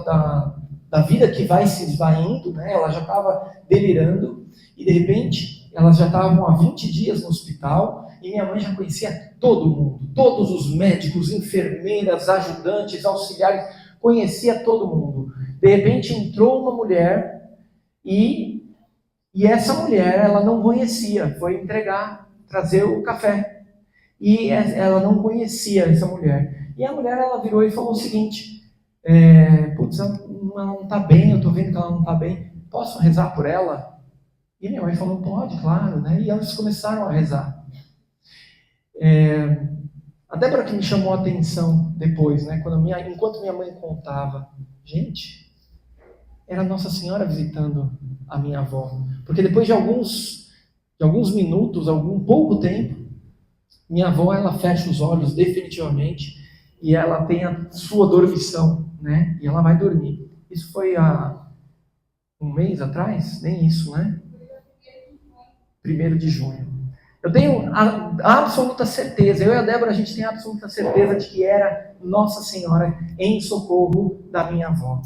da vida que vai se esvaindo, né? Ela já estava delirando e de repente elas já estavam há 20 dias no hospital e minha mãe já conhecia todo mundo, todos os médicos, enfermeiras, ajudantes, auxiliares, conhecia todo mundo. De repente entrou uma mulher e essa mulher ela não conhecia, foi trazer o café. E ela não conhecia essa mulher. E a mulher ela virou e falou o seguinte: ela não está bem, eu estou vendo que ela não está bem, posso rezar por ela? E minha mãe falou: pode, claro, né? E elas começaram a rezar. A Débora que me chamou a atenção depois, né? Enquanto minha mãe contava, gente, era Nossa Senhora visitando a minha avó. Porque depois de alguns minutos, algum pouco tempo, minha avó ela fecha os olhos definitivamente e ela tem a sua dormição, né? E ela vai dormir. Isso foi há um mês atrás? Nem isso, né? 1º de junho. Eu tenho a absoluta certeza, eu e a Débora, a gente tem a absoluta certeza de que era Nossa Senhora em socorro da minha avó.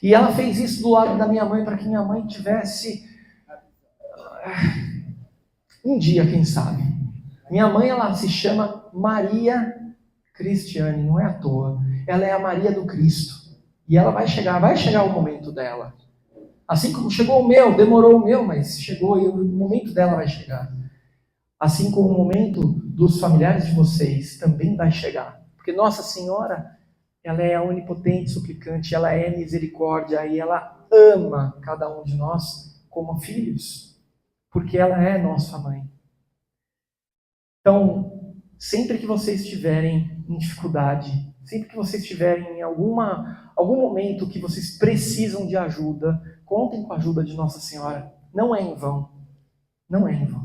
E ela fez isso do lado da minha mãe para que minha mãe tivesse um dia, quem sabe. Minha mãe, ela se chama Maria Cristiane, não é à toa. Ela é a Maria do Cristo. E ela vai chegar o momento dela. Assim como chegou o meu, demorou o meu, mas chegou e o momento dela vai chegar. Assim como o momento dos familiares de vocês também vai chegar. Porque Nossa Senhora, ela é a onipotente suplicante, ela é misericórdia e ela ama cada um de nós como filhos. Porque ela é nossa mãe. Então, sempre que vocês estiverem em dificuldade, sempre que vocês estiverem em algum momento que vocês precisam de ajuda, contem com a ajuda de Nossa Senhora. Não é em vão. Não é em vão.